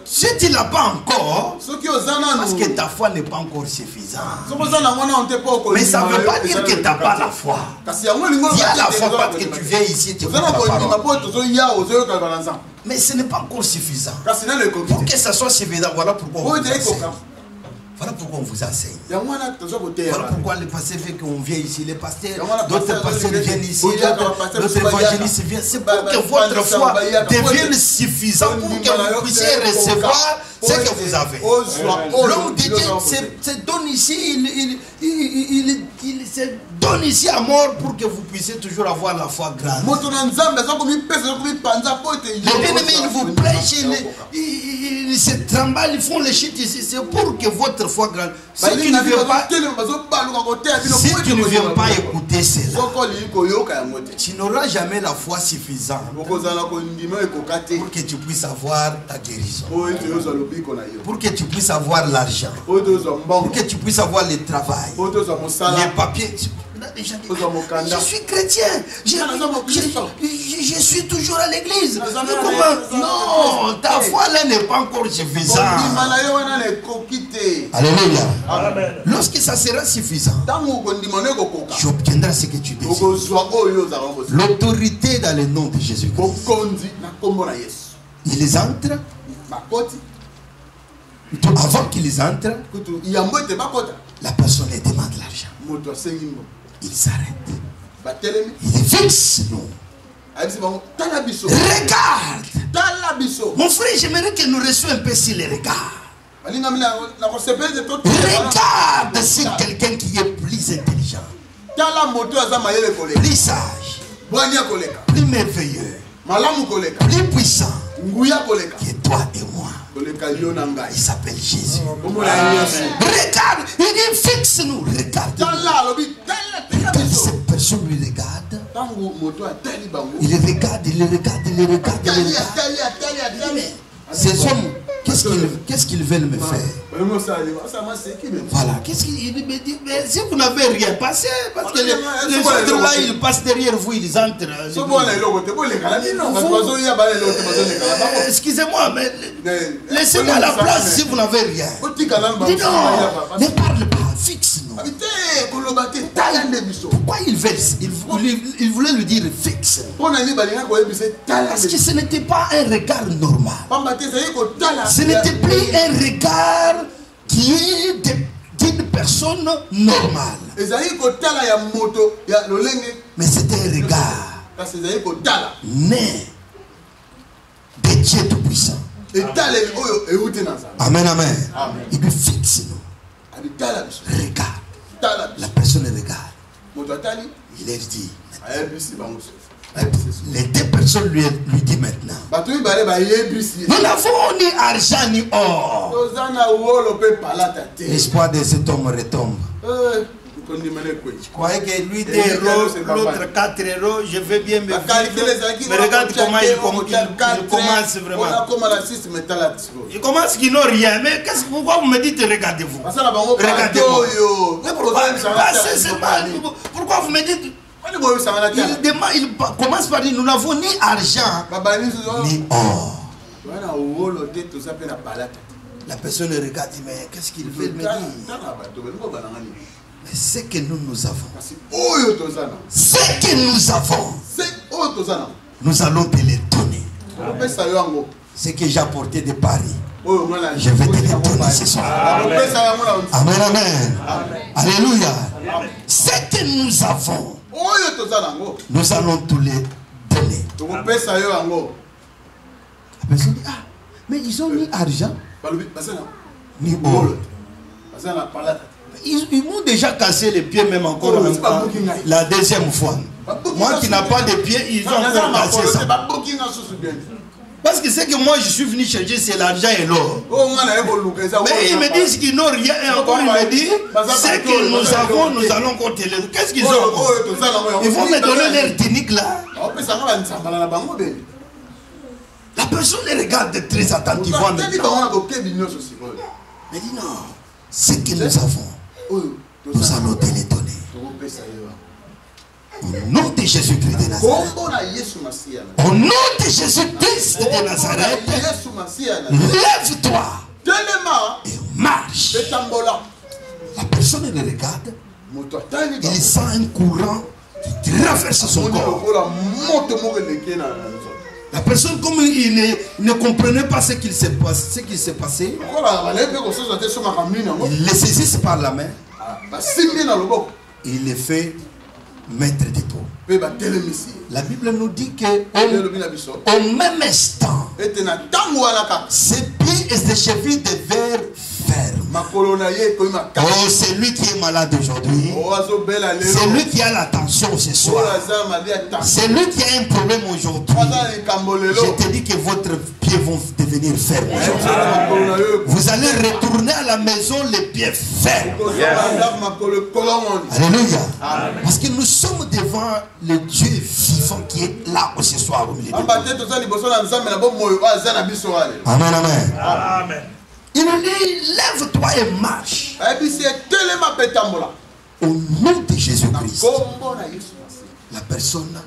si tu ne l'as pas encore, parce que ta foi n'est pas encore suffisante. Mais ça ne veut pas dire que tu n'as pas la foi. Tu as la foi parce que tu viens ici, tu vois la parole. Mais ce n'est pas encore suffisant. Pour que ça soit suffisant, voilà pourquoi on vous enseigne. Voilà pourquoi on vous enseigne. Voilà pourquoi le pasteur fait qu'on vient ici. Les pasteurs, d'autres pasteurs viennent ici, d'autres évangélistes viennent. C'est pour que votre foi devienne suffisante, pour que vous puissiez recevoir ce que vous avez. L'homme de Dieu se donne ici, il se donne ici à mort pour que vous puissiez toujours avoir la foi grande. Les bien-aimés, ils vous prêchent, ils se tremblent, ils font les chutes ici. C'est pour que votre foi grande. Si tu ne viens pas écouter cela, tu n'auras jamais la foi suffisante pour que tu puisses avoir ta guérison, pour que tu puisses avoir l'argent, pour que tu puisses avoir le travail, les papiers. Je suis chrétien, je suis toujours à l'église. Non, ta foi là n'est pas encore suffisante. Alléluia. Lorsque ça sera suffisant, tu obtiendras ce que tu désires. L'autorité dans le nom de Jésus-Christ. Ils entrent. Avant qu'ils entrent, la personne demande l'argent. Il s'arrête. Il fixe nous. Regarde. Mon frère, j'aimerais que nous reçoivions un peu sur les regards. Regarde si quelqu'un qui est plus intelligent, plus sage, plus merveilleux, plus puissant que toi et moi. Il s'appelle Jésus. Regarde, il fixe nous. Regarde. Cette personne lui regarde. Il regarde. Ces hommes, qu'est-ce qu'ils veulent me faire? Voilà, qu'est-ce qu'il me dit? Mais si vous n'avez rien passé, parce que les autres là, ils passent derrière vous, ils entrent. Excusez-moi, mais laissez-moi la place si vous n'avez rien. Dis non, ne parle pas, fixe-nous. Pourquoi il voulait lui dire fixe? Parce que ce n'était pas un regard normal. Ce n'était plus un regard qui est d'une personne normale. Mais c'était un regard né de Dieu Tout-Puissant. Amen, amen. Il lui fixe nous. Regarde. La personne regarde. Il leur dit. Les deux personnes lui disent maintenant. Nous n'avons ni argent ni or. L'espoir de cet homme retombe. Je croyais que lui 2 euros, l'autre 4 euros, je vais bien me vivre. Mais regarde comment il commence vraiment. Il commence qu'il n'a rien. Mais pourquoi vous me dites regardez-vous? Regardez-vous. Pourquoi vous me dites? Il commence par dire nous n'avons ni argent ni or. La personne regarde dit mais qu'est-ce qu'il veut me dire? Mais ce que nous avons, nous allons te les donner. Ce que j'ai apporté de Paris, je vais te les donner ce soir. Amen, amen. Alléluia. Ce que nous avons, nous allons tous les donner. La personne dit, ah, mais ils ont ni argent, ni or. Ils m'ont déjà cassé les pieds, même encore la deuxième fois. Moi qui n'ai pas de pieds, ils ont encore cassé ça. Parce que c'est que moi je suis venu chercher, c'est l'argent et l'or. Mais ils me disent qu'ils n'ont rien, et encore ils me disent, c'est que nous avons, nous allons encore te le. Qu'est-ce qu'ils ont? Ils vont me donner leur technique là. La personne les regarde très attentivement. Mais dit non, ce que nous avons, nous allons te les donner. Au nom de Jésus-Christ de Nazareth. Au nom de Jésus-Christ de Nazareth. Lève-toi et marche. La personne le regarde. Il sent un courant qui traverse son corps. La personne, comme il ne comprenait pas ce qu'il s'est passé, il le saisit par la main. Il le fait mettre debout. La Bible nous dit qu'au même instant, ses pieds et ses chevilles devinrent fermes. Oh, c'est lui qui est malade aujourd'hui. C'est lui qui a la tension ce soir. C'est lui qui a un problème aujourd'hui. Je te dis que votre pieds vont devenir fermes. Vous allez retourner à la maison les pieds fermes. Alléluia. Parce que nous sommes devant le Dieu vivant qui est là ce soir au milieu de nous. Amen, amen. Amen. Il nous dit, lève-toi et marche. Au nom de Jésus-Christ. La personne,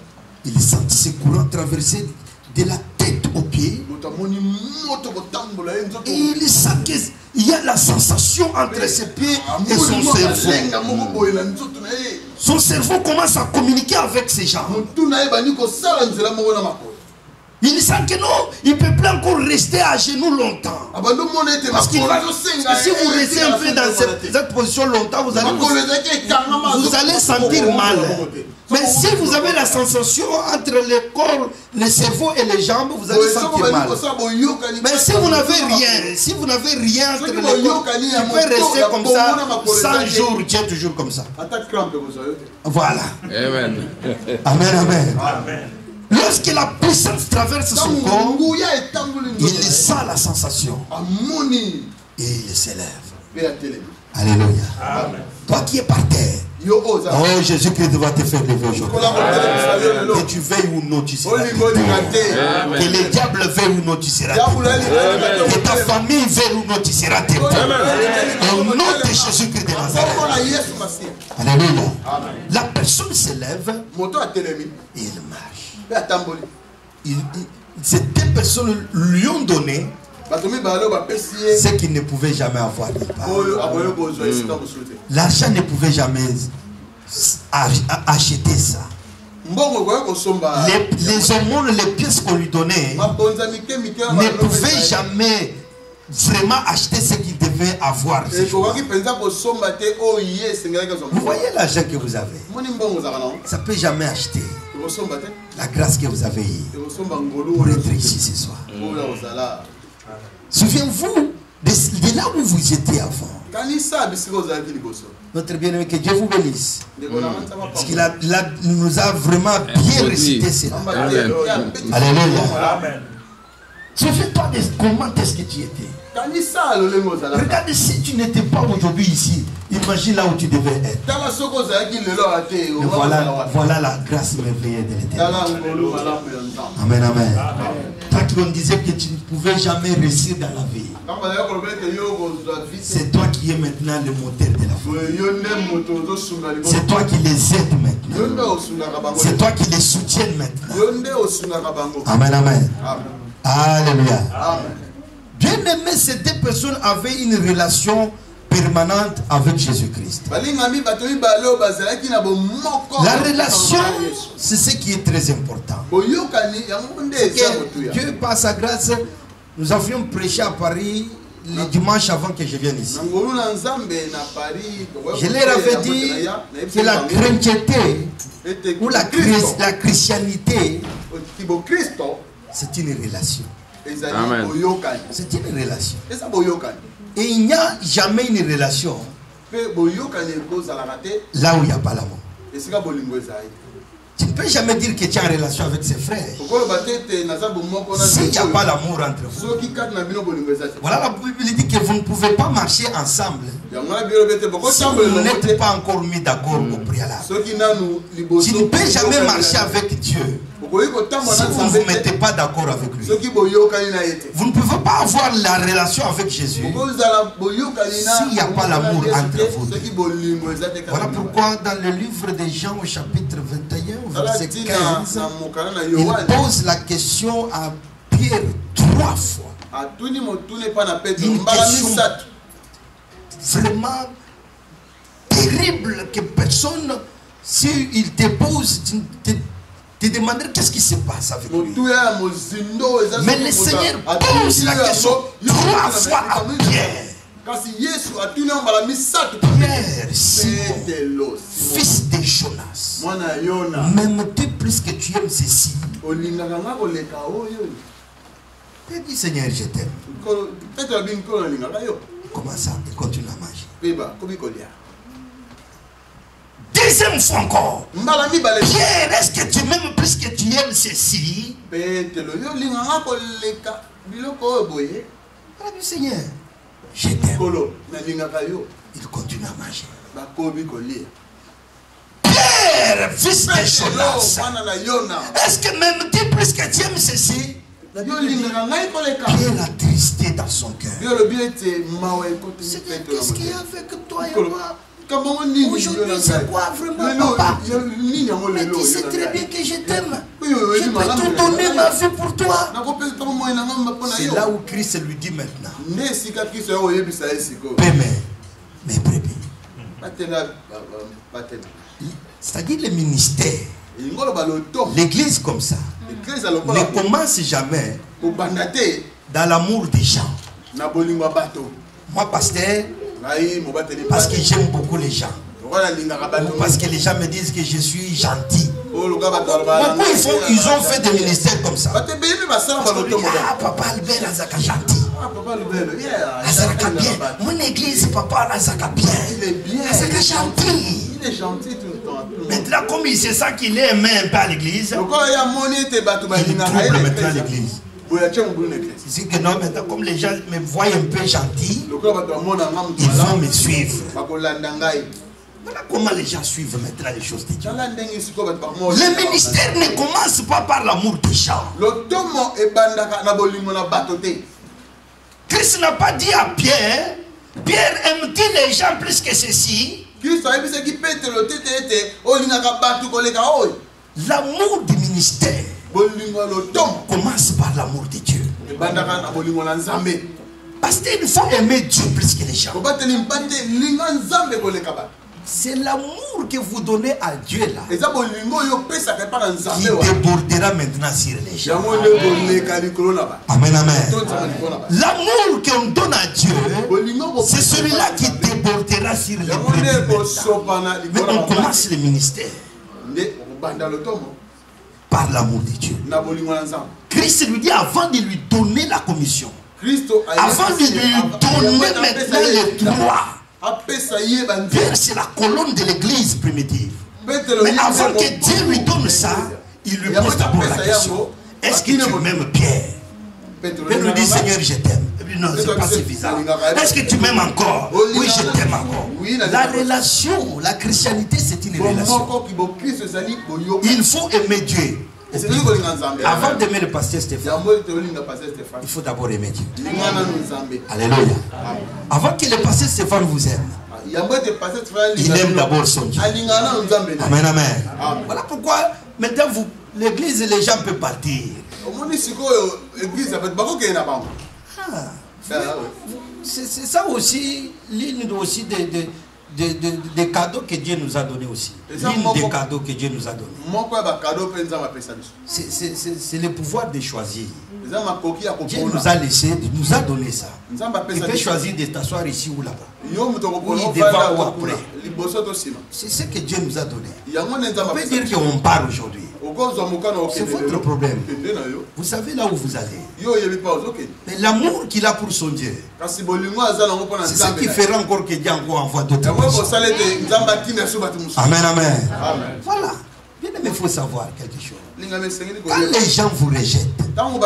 il sentit ce courant traverser de la tête aux pieds. Et il sent qu'il y a la sensation entre ses pieds et son cerveau. Son cerveau commence à communiquer avec ces gens. Il sent que non, il ne peut plus encore rester à genoux longtemps. Parce qu'il va, si vous restez un peu dans cette position longtemps, vous allez sentir mal. Mais si vous avez la sensation entre le corps, le cerveau et les jambes, vous allez sentir mal. Mais si vous n'avez rien entre le corps, tu peux rester comme ça 100 jours, tu es toujours comme ça. Voilà. Amen. Amen, amen. Amen. Lorsque la puissance traverse son corps, il sent la sensation. Et il s'élève. Alléluia. Amen. Toi qui es par terre, oh, Jésus-Christ va te faire lever aujourd'hui. Que tu veilles ou non, tu seras levé. Que le diable veuille ou non, tu seras levé. Que ta famille veuille ou non, tu seras levé. Au nom de Jésus-Christ de Nazareth. Alléluia. La personne se lève et il marche. Ces deux personnes lui ont donné ce qu'il ne pouvait jamais avoir. L'argent ne pouvait jamais acheter ça. Les aumônes, les pièces qu'on lui donnait ne pouvaient jamais vraiment acheter ce qu'il devait avoir. Vous voyez l'argent que vous avez, ça ne peut jamais acheter la grâce que vous avez eue pour être ici ce soir. Souvenez-vous de là où vous étiez avant. Notre bien-aimé, que Dieu vous bénisse. Parce qu'il nous a vraiment bien récité cela. Alléluia. Souviens-toi de comment est-ce que tu étais. Regarde, si tu n'étais pas aujourd'hui ici, imagine là où tu devais être. Voilà la grâce merveilleuse de l'Éternel. Amen, amen. Toi qui on disait que tu ne pouvais jamais réussir dans la vie, c'est toi qui es maintenant le moteur de la vie. C'est toi qui les aides maintenant. C'est toi qui les soutiens maintenant. Amen, amen. Alléluia. Bien aimé, ces deux personnes avaient une relation permanente avec Jésus-Christ. La relation, c'est ce qui est très important. Dieu, par sa grâce, nous avions prêché à Paris le dimanche avant que je vienne ici. Je leur avais dit que la chrétienté ou la christianité, c'est une relation. Amen. C'est une relation. Et il n'y a jamais une relation là où il n'y a pas l'amour. Tu ne peux jamais dire que tu es en relation avec ses frères s'il n'y a pas l'amour entre vous. Voilà, la Bible dit que vous ne pouvez pas marcher ensemble si vous n'êtes pas encore mis d'accord au préalable. Tu ne peux jamais marcher avec Dieu si vous ne vous mettez pas d'accord avec lui. Vous ne pouvez pas avoir la relation avec Jésus s'il n'y a pas l'amour entre vous. Voilà pourquoi dans le livre de Jean au chapitre 21, verset 15, il pose la question à Pierre 3 fois. Une question vraiment terrible que personne, s'il te pose, te demander qu'est-ce qui se passe avec lui. Mais le Seigneur pose la question 3 fois à Pierre. Pierre, Simon, fils de Jonas, m'aimes-tu plus que tu aimes ceci? Il dit, Seigneur, je t'aime. Comment ça? Il continue à manger. Deuxième fois encore. Pierre, est-ce que tu m'aimes plus que tu aimes ceci? Seigneur, je t'aime. Il continue à manger. Pierre, fils de Jonas, est-ce que m'aimes-tu plus que tu aimes ceci? Pierre a tristé dans son cœur. Qu'est-ce qu'il y a avec toi et moi? Aujourd'hui, c'est quoi vraiment, papa? Mais tu sais très bien que je t'aime. Je peux tout donner ma vie pour toi. C'est là où Christ lui dit maintenant: paie mes brebis. C'est-à-dire le ministère, l'église comme ça. ne commence jamais dans l'amour des gens. Moi, pasteur, parce que j'aime beaucoup les gens. Ou parce que les gens me disent que je suis gentil. Pourquoi ils ont fait des ministères comme ça? Ah, papa Albert Azaka gentil. Azaka bien. Mon église, papa Azaka bien. Azaka gentil. Il est gentil tout le temps. Maintenant, comme il sait ça qu'il est aimé un peu à l'église, il trouble maintenant l'église. C'est que non, maintenant, comme les gens me voient un peu gentil, ils vont me suivre. Voilà comment les gens suivent maintenant les choses de Dieu. Le ministère ne commence pas par l'amour des gens. Christ n'a pas dit à Pierre, Pierre aime-t-il les gens plus que ceci? L'amour du ministère commence par l'amour de Dieu. Parce qu'il faut aimer Dieu plus que les gens. C'est l'amour que vous donnez à Dieu là qui débordera maintenant sur les gens. Amen, amen. L'amour qu'on donne à Dieu, c'est celui-là qui débordera sur les gens. Mais on commence le ministère par l'amour de Dieu. Christ lui dit avant de lui donner la commission, avant de lui donner maintenant les droits. Pierre, c'est la colonne de l'église primitive. Mais avant que Dieu lui donne ça, il lui pose d'abord la question: est-ce que tu m'aimes, Pierre? Pierre lui dit: Seigneur, je t'aime. Non, c'est pas suffisant. Est-ce que tu m'aimes encore? Oui, je t'aime encore. La relation, la christianité, c'est une relation. Il faut aimer Dieu. Avant d'aimer le pasteur Stéphane, il faut d'abord aimer Dieu. Alléluia. Avant que le pasteur Stéphane vous aime, il aime d'abord son Dieu. Amen, amen. Voilà pourquoi maintenant l'église, les gens peuvent partir. C'est ça aussi, l'une aussi des cadeaux que Dieu nous a donnés aussi. L'une des cadeaux que Dieu nous a donnés. C'est le pouvoir de choisir. Dieu nous a laissé, nous a donné ça. Tu peux choisir de t'asseoir ici ou là-bas. Ou devant ou après. C'est ce que Dieu nous a donné. On peut dire qu'on part aujourd'hui. C'est votre problème. Vous savez là où vous allez. Mais l'amour qu'il a pour son Dieu, c'est ce qui fera encore que Dieu envoie d'autres personnes. Amen, amen. Voilà. Bien aimé, il faut savoir quelque chose. Quand les gens vous rejettent, quand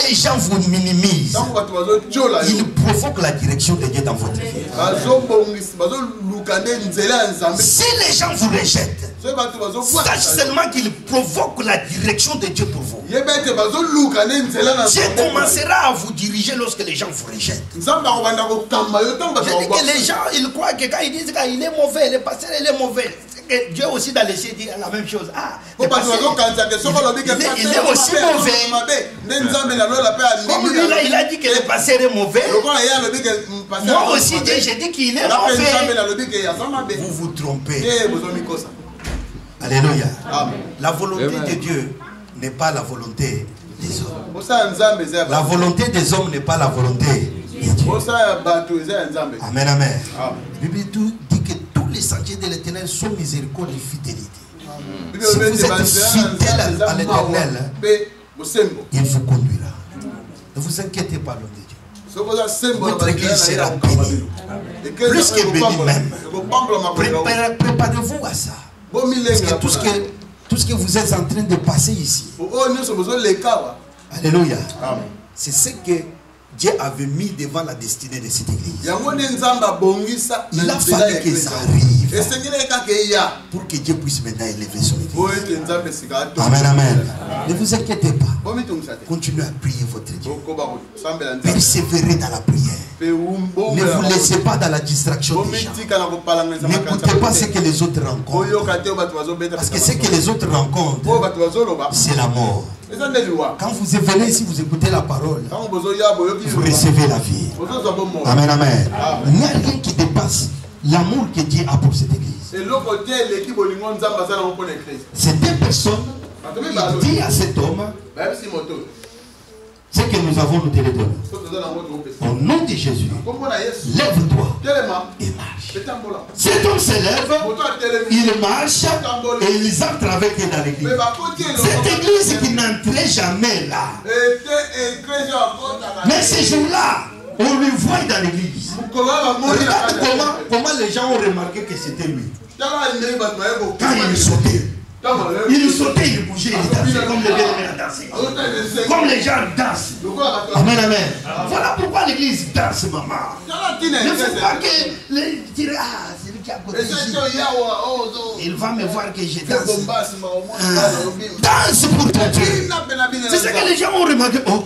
les gens vous minimisent, ils provoquent la direction de Dieu dans votre vie. Si les gens vous rejettent, sachez seulement qu'ils provoquent la direction de Dieu pour vous. Dieu commencera à vous diriger lorsque les gens vous rejettent. Je dis que les gens, ils croient que quand ils disent qu'il est mauvais, le pasteur il est mauvais. Dieu aussi dans les cieux dit la même chose. Ah, il est aussi mauvais. Comme lui là, il a dit que le pasteur est mauvais. Moi aussi, j'ai dit qu'il est mauvais. Vous vous trompez. Alléluia. La volonté de Dieu n'est pas la volonté des hommes. La volonté des hommes n'est pas la volonté de Dieu. Amen, amen. La Bible dit que tous les sentiers de l'Éternel sont miséricorde et fidélité. Si vous êtes fidèle à l'Éternel, il vous conduira. Ne vous inquiétez pas, l'homme de Dieu. Votre église sera bénie. Plus que bénie même. Préparez-vous à ça. Parce que tout ce que vous êtes en train de passer ici, alléluia, c'est ce que Dieu avait mis devant la destinée de cette église. Il a fallu que ça arrive pour que Dieu puisse maintenant élever son église. Amen, amen. Ne vous inquiétez pas. Continuez à prier votre Dieu. Persévérez dans la prière. Ne vous laissez pas dans la distraction des gens. N'écoutez pas ce que les autres rencontrent. Parce que ce que les autres rencontrent, c'est la mort. Quand vous venez ici, vous écoutez la parole, vous recevez la vie. Amen, amen. Il n'y a rien qui dépasse l'amour que Dieu a pour cette église. C'est deux personnes Il dit à cet homme, ce que nous avons, nous te le donnons. Au nom de Jésus, lève-toi et marche. Cet homme se lève, il marche et ils entrent avec eux dans l'église. Cette église qui n'entrait jamais là. Mais ce jour-là, on le voit dans l'église. Regarde comment les gens ont remarqué que c'était lui. Quand il sautait. Il sautait, il bougeait, il dansait comme les bien-aimés dansent. Comme les gens dansent. Amen, amen. Voilà pourquoi l'église danse, maman. Il ne faut pas que les dire, ah, c'est lui qui a côté ici. Il va me voir que je danse. Danse pour ton Dieu. C'est ça que les gens ont remarqué. Oh,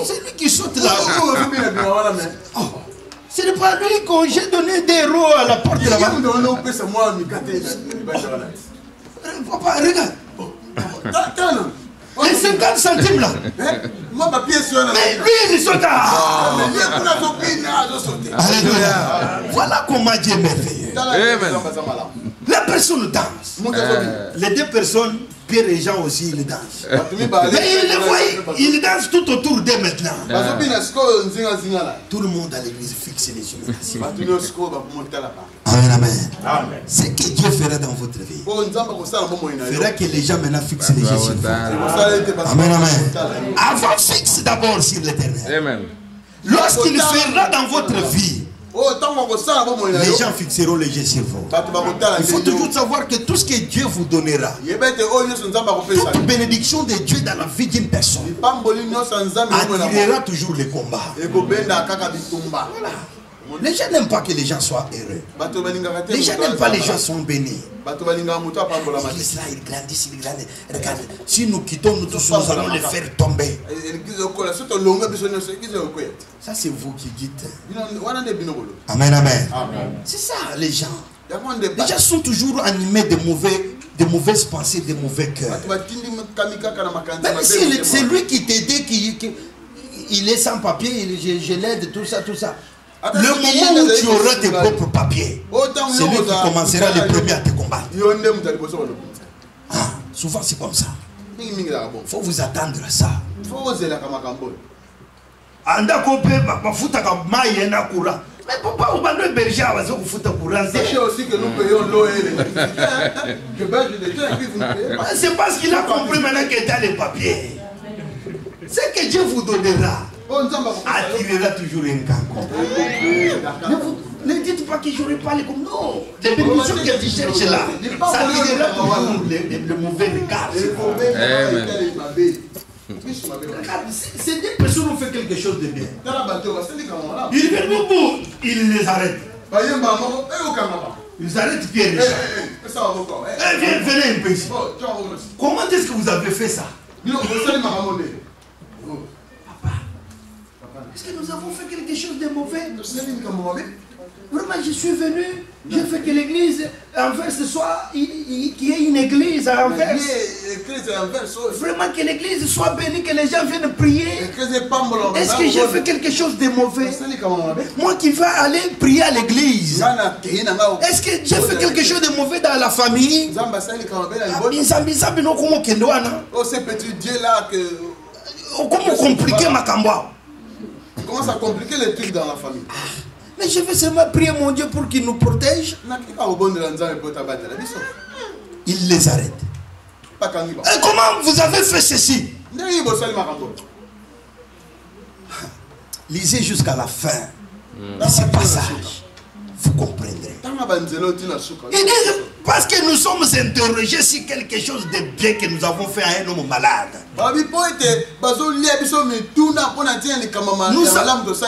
c'est lui qui saute là. Oh. Ce n'est pas lui qu'on j'ai donné des euros à la porte là-bas. Papa, regarde. Les 50 centimes là. Mais lui, il saute. Voilà comment Dieu est merveilleux. La personne danse. Les deux personnes, Pierre et Jean aussi, ils dansent. Mais ils les voient, ils dansent tout autour d'eux maintenant. Tout le monde à l'église fixe les yeux. Amen, amen. Ce que Dieu fera dans votre vie fera que les gens maintenant fixent les yeux sur vous. Amen, amen. Avant, fixe d'abord sur l'éternel. Lorsqu'il fera dans votre vie, les gens fixeront les yeux sur vous. Il faut toujours savoir que tout ce que Dieu vous donnera, toute bénédiction de Dieu dans la vie d'une personne, attirera toujours les combats. Voilà. Les gens n'aiment pas que les gens soient heureux. Les gens n'aiment pas que les gens soient bénis. L'église là, il grandit, il grandit. Regarde, si nous quittons, nous tous, nous allons les faire tomber. Ça, c'est vous qui dites. Amen, amen. C'est ça, les gens. Les gens sont toujours animés de mauvaises pensées, de mauvais cœurs. Même si c'est lui qui t'aide, il est sans papier, je l'aide, tout ça, tout ça. Le moment où tu auras tes propres papiers, c'est lui qui commencera le premier à te combattre. Ah, souvent c'est comme ça. Il faut vous attendre à ça. Mais pourquoi vous parlez de berger à vous foutre courant? Sachez aussi que nous payons l'eau et c'est parce qu'il a compris maintenant qu'il a les papiers. C'est que Dieu vous donnera. Attirera toujours un canton. Ne dites pas que je n'aurai pas les comme non. Les bénédictions que tu cherches là, ça attirera toujours le mauvais regard. Ces deux personnes ont fait quelque chose de bien. Ils viennent au bout, ils les arrêtent. Ils arrêtent Pierre et Jean. Venez un peu ici. Comment est-ce que vous avez fait ça? Est-ce que nous avons fait quelque chose de mauvais? Vraiment, je suis venu, j'ai fait que l'église Anvers soit, qu'il y ait une église à Anvers. Vraiment que l'église soit bénie, que les gens viennent prier. Est-ce que j'ai fait quelque chose de mauvais? Moi qui vais aller prier à l'église. Est-ce que j'ai fait quelque chose de mauvais dans la famille? Ce petit Dieu là que... Comment compliquer ma camba? Il commence à compliquer les trucs dans la famille. Mais je vais seulement prier mon Dieu pour qu'il nous protège. Il les arrête. Et comment vous avez fait ceci? Lisez jusqu'à la fin de ce passage. Vous comprendrez. Il dit, parce que nous sommes interrogés sur quelque chose de bien que nous avons fait à un homme malade.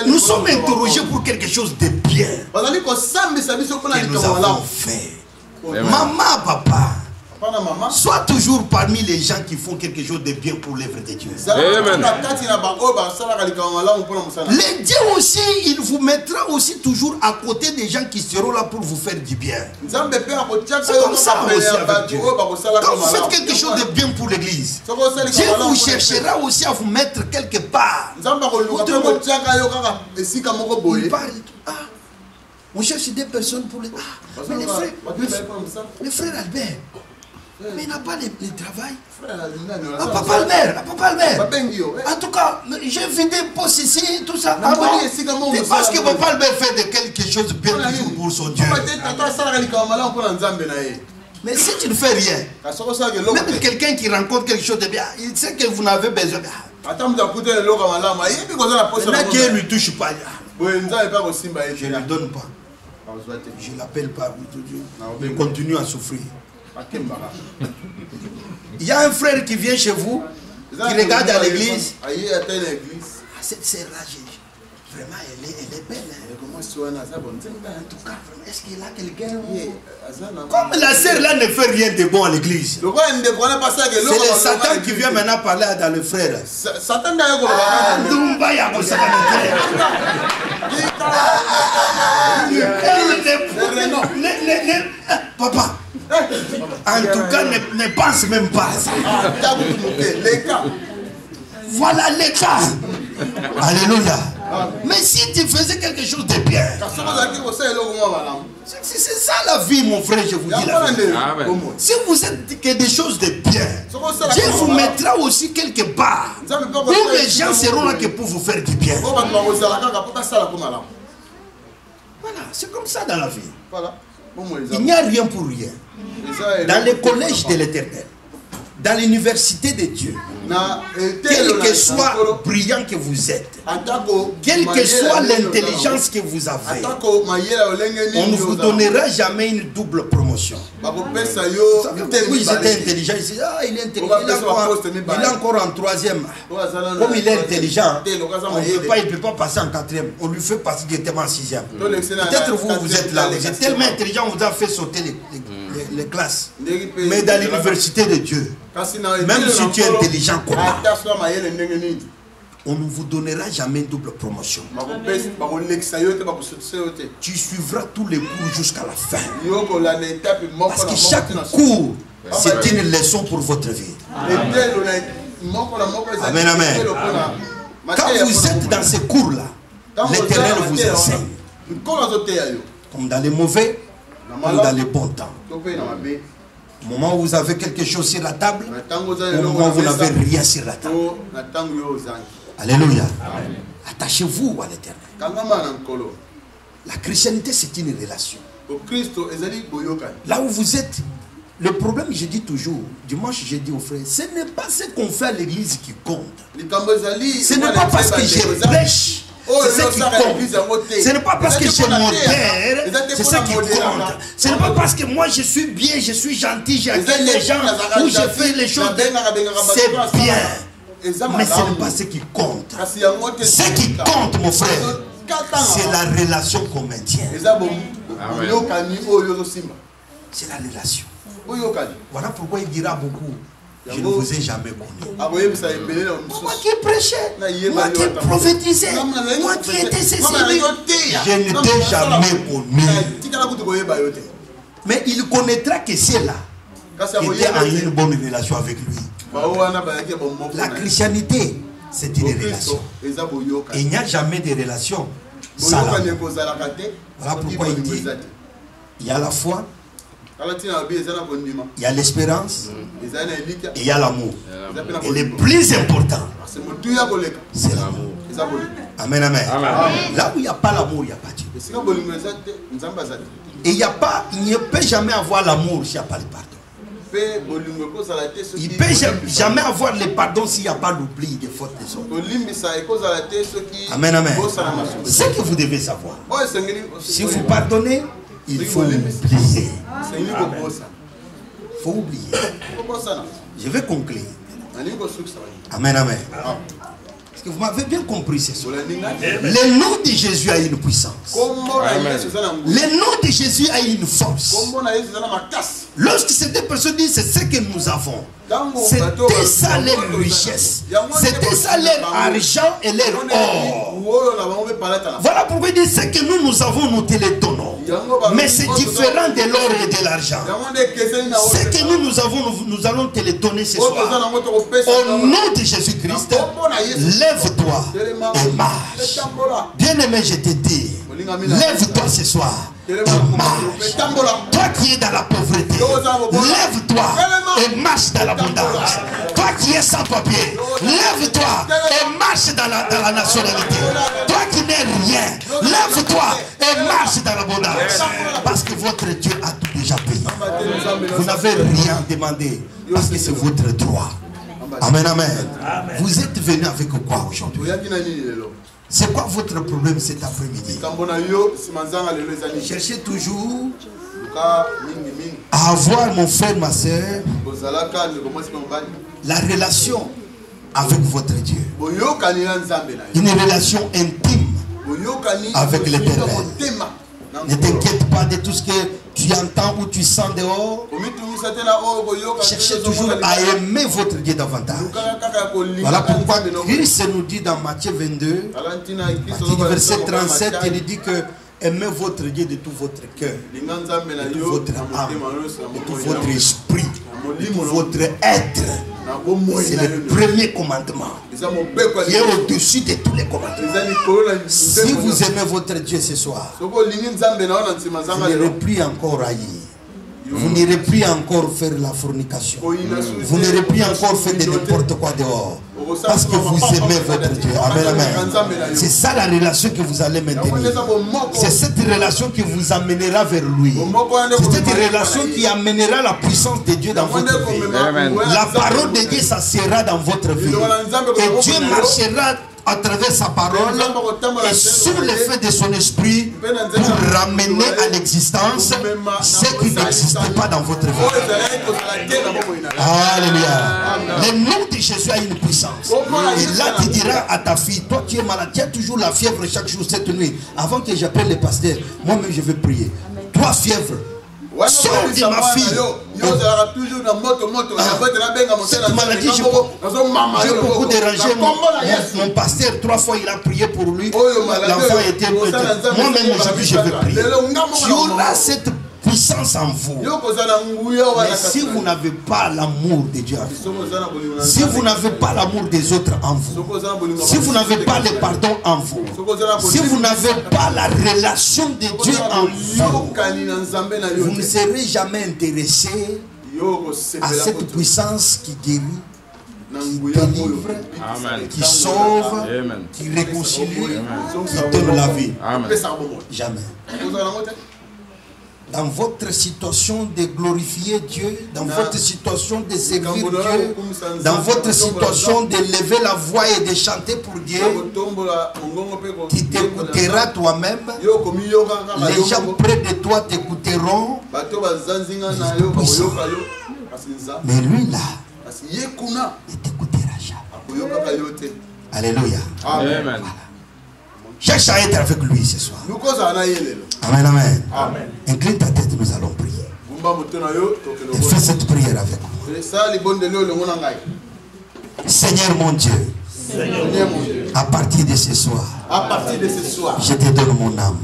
Nous sommes interrogés pour quelque chose de bien que nous avons fait. Maman, papa, sois toujours parmi les gens qui font quelque chose de bien pour l'œuvre de Dieu. Les dieux aussi, il vous mettra aussi toujours à côté des gens qui seront là pour vous faire du bien. C'est comme ça aussi avec Dieu. Quand vous faites quelque chose de bien pour l'église, Dieu vous cherchera aussi à vous mettre quelque part. On cherche des personnes pour les... Ah, mais les frères Albert, Mais il n'a pas le travail. Papa Albert. En tout cas, j'ai vidé poste ici, tout ça. Ah bon? C'est parce que Papa Albert fait de quelque chose de bien toujours pour son Dieu. Mais si tu ne fais rien, même quelqu'un qui rencontre quelque chose de bien, il sait que vous n'avez besoin. Maintenant qu'il ne lui touche pas, je ne lui donne pas. Je ne l'appelle pas. Il continue à souffrir. Il y a un frère qui vient chez vous, qui regarde à l'église. Cette sœur-là, vraiment, elle est belle. En tout cas, est-ce qu'il a quelqu'un? Comme la sœur-là ne fait rien de bon à l'église, c'est le Satan qui vient maintenant parler dans le frère. Papa, en tout cas, ne pense même pas à ça. Voilà les cas. Alléluia. Mais si tu faisais quelque chose de bien, c'est ça la vie, mon frère, je vous dis la vie. Si vous êtes que des choses de bien, Dieu vous mettra aussi quelque part où les gens seront là que pour vous faire du bien. Voilà, c'est comme ça dans la vie. Il n'y a rien pour rien. Dans les collèges de l'Éternel, dans l'université de Dieu, quel que soit brillant que vous êtes, quelle que soit l'intelligence que vous avez, on ne vous donnera jamais une double promotion. Oui, j'étais intelligent ici. Ah, il est intelligent. Il est encore en 3e. Comme il est intelligent, il ne peut pas passer en 4e. On lui fait passer directement en 6e. Peut-être vous êtes là. Vous êtes tellement intelligent, on vous a fait sauter les classes. Mais dans l'université de Dieu, même si tu es intelligent, on ne vous donnera jamais une double promotion. Tu suivras tous les cours jusqu'à la fin. Parce que chaque cours, c'est une leçon pour votre vie. Amen, amen. Quand vous êtes dans ces cours-là, l'Éternel vous enseigne. Comme dans les mauvais, comme dans les bons temps. Au moment où vous avez quelque chose sur la table, au moment où vous n'avez rien sur la table. Alléluia. Attachez-vous à l'Éternel. La chrétienté, c'est une relation. Là où vous êtes, le problème, je dis toujours, dimanche, je dis aux frères, ce n'est pas ce qu'on fait à l'église qui compte. Ce n'est pas parce que je prêche. C'est ce qui compte. Ce n'est pas parce que c'est mon père, c'est ce qui compte. Ce n'est pas parce que moi je suis bien, je suis gentil, j'accueille les gens, ou je fais les choses. C'est bien. Mais ce n'est pas ce qui compte. Ce qui compte, mon frère, c'est la relation qu'on maintient. C'est la relation. Voilà pourquoi il dira beaucoup. Je ne vous ai jamais connu. Moi qui prêchais, moi qui prophétisais, moi qui étais ceci. Je ne t'ai jamais connu. Mais il connaîtra que c'est là. Était en une bonne relation avec lui. La christianité, c'est une relation. Et il n'y a jamais de relation sans l'amour. Voilà pourquoi il dit, il y a la foi, il y a l'espérance et il y a l'amour. Et le plus important, c'est l'amour. Amen, amen. Là où il n'y a pas l'amour, il n'y a pas Dieu. Et il ne peut jamais avoir l'amour s'il n'y a pas le pardon. Il ne peut jamais avoir le pardon s'il n'y a pas l'oubli des fautes des autres. Amen, amen. Ce que vous devez savoir, si vous pardonnez, il faut oublier. Il faut oublier. Je vais conclure. Amen, amen. Parce que vous m'avez bien compris ce soir. Le nom de Jésus a une puissance. Le nom de Jésus a une force. Lorsque ces personnes disent c'est ce que nous avons, c'était ça leur richesse, c'était ça leur argent et leur or. Voilà pourquoi il dit ce que nous avons, nous te le donnons. Mais c'est différent de l'or et de l'argent. Ce que nous avons, nous allons te le donner ce soir. Au nom de Jésus-Christ, lève-toi et marche. Bien-aimé, je te dis, Lève-toi ce soir. Marche. Toi qui es dans la pauvreté, lève-toi et marche dans l'abondance. Toi qui es sans papier, lève-toi et marche dans la nationalité. Toi qui n'es rien, lève-toi et marche dans l'abondance. Parce que votre Dieu a tout déjà payé. Vous n'avez rien demandé parce que c'est votre droit. Amen, amen. Vous êtes venu avec quoi aujourd'hui? C'est quoi votre problème cet après-midi? Cherchez toujours à avoir, mon frère, ma soeur, la relation avec votre Dieu. Une relation intime avec l'Éternel. Ne t'inquiète pas de tout ce que tu entends ou tu sens dehors. Cherchez toujours à aimer votre Dieu davantage. Voilà pourquoi Christ nous dit dans Matthieu 22, verset 37, il dit que aimez votre Dieu de tout votre cœur, de toute votre âme, de tout votre esprit, de tout votre être. C'est le premier commandement qui est au-dessus de tous les commandements. Si vous aimez votre Dieu ce soir, vous n'irez plus encore haïr. Vous n'irez plus encore faire la fornication. Vous n'irez plus encore faire de n'importe quoi dehors. Parce que vous aimez votre Dieu. Amen, amen. C'est ça la relation que vous allez maintenir. C'est cette relation qui vous amènera vers lui. C'est cette relation qui amènera la puissance de Dieu dans votre vie. La parole de Dieu, ça sera dans votre vie. Et Dieu marchera à travers sa parole et sur l'effet de son esprit pour ramener à l'existence ce qui n'existait pas dans votre vie. Alléluia. Le nom de Jésus a une puissance. Et là tu diras à ta fille, toi qui es malade, tu as toujours la fièvre chaque jour cette nuit. Avant que j'appelle le pasteur, moi-même je vais prier. Toi fièvre, sors de ma fille. Cette maladie, je peux beaucoup déranger mon pasteur. 3 fois il a prié pour lui. L'enfant était peut-être. Moi-même aujourd'hui je vais prier. Tu auras cette puissance en vous. Mais si vous n'avez pas l'amour de Dieu en vous, si vous n'avez pas l'amour des autres en vous, si vous n'avez pas le pardon en vous, si vous n'avez pas la relation de Dieu en vous, vous ne serez jamais intéressé à cette puissance qui guérit, qui délivre, qui sauve, qui réconcilie, qui donne la vie. Jamais. Dans votre situation de glorifier Dieu, dans votre situation de servir Dieu, dans votre situation de lever la voix et de chanter pour Dieu, tu t'écouteras toi-même, les gens près de toi t'écouteront, mais lui là, il t'écoutera jamais. Alléluia. Amen. Voilà. Cherche à être avec lui ce soir. Amen, amen. Incline ta tête, nous allons prier. Et fais cette prière avec moi. Seigneur mon Dieu, à partir de ce soir, je te donne mon âme.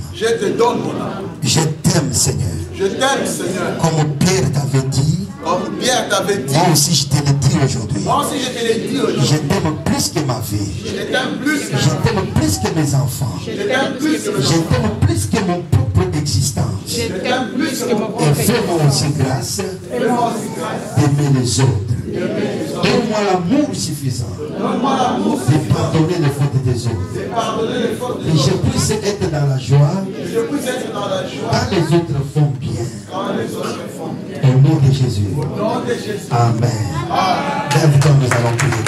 Je t'aime, Seigneur. Comme Pierre t'avait dit, moi aussi je te le dis aujourd'hui. Je t'aime plus que ma vie. Je t'aime plus que mes enfants. Je t'aime plus que mon propre existence. Et fais-moi aussi grâce d'aimer les autres. Donne-moi l'amour suffisant de pardonner les fautes des autres. Et je puisse être dans la joie quand les autres font bien. Au nom de Jésus. Amen. Lève-toi, nous allons prier.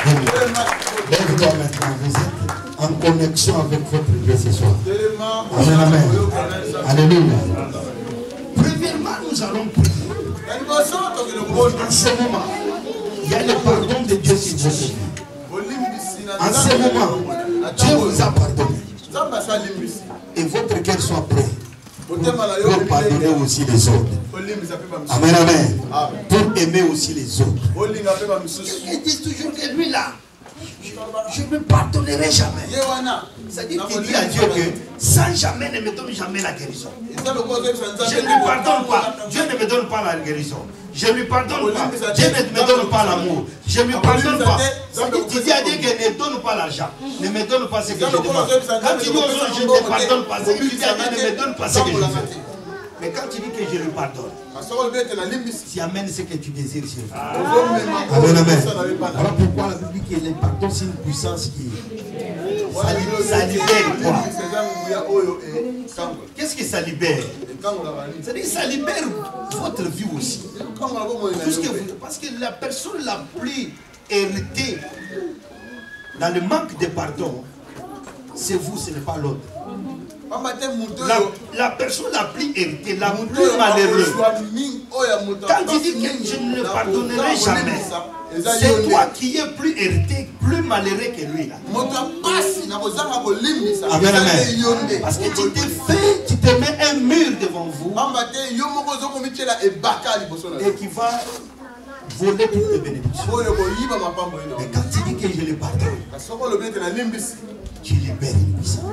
Lève-toi maintenant. Vous êtes en connexion avec votre Dieu ce soir. Amen, amen. Alléluia. Premièrement, nous allons prier. En ce moment, il y a le pardon de Dieu sur votre vie. En ce moment, Dieu vous a pardonné. Et votre cœur soit prêt pour pardonner aussi les autres. Amen, amen. Pour aimer aussi les autres. Ils disent toujours que lui là, je ne me pardonnerai jamais. C'est-à-dire qu'il dit à Dieu que sans jamais ne me donne jamais la guérison. Je ne lui pardonne pas. Dieu ne me donne pas la guérison. Je ne lui pardonne pas. Dieu ne me donne pas l'amour. Je ne lui pardonne pas. Tu dis à Dieu qu'il ne donne pas l'argent. Ne me donne pas ce que je demande. Quand tu dis aux autres, je ne te pardonne pas. C'est que tu dis à Dieu, ne me donne pas ce que je veux. Mais quand tu dis que je lui pardonne, tu amènes ce que tu désires sur lui. Amen, amen. Voilà pourquoi la Bible dit que le pardon, c'est une puissance qui ça libère quoi? Qu'est-ce que ça libère? C'est-à-dire que ça libère votre vie aussi. Parce que la personne la plus héritée dans le manque de pardon, c'est vous, ce n'est pas l'autre. La personne la plus héritée, la plus malheureuse, quand il dit que je ne le pardonnerai jamais, c'est toi qui es plus hérité, plus malheureux que lui. Là. Amen, amen. Parce que tu te mets un mur devant vous et qui va voler toutes les bénédictions. Mais quand tu dis que je le pardonne, tu libères une puissance.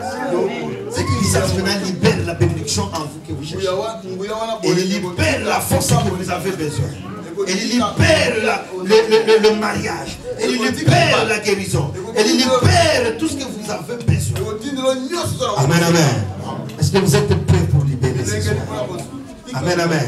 Cette puissance maintenant libère la bénédiction en vous que vous cherchez. Elle libère la force que vous avez besoin. Elle libère le mariage. Elle libère la guérison. Elle libère tout ce que vous avez besoin. Amen, amen. Est-ce que vous êtes prêts pour libérer ce soir? Amen, amen.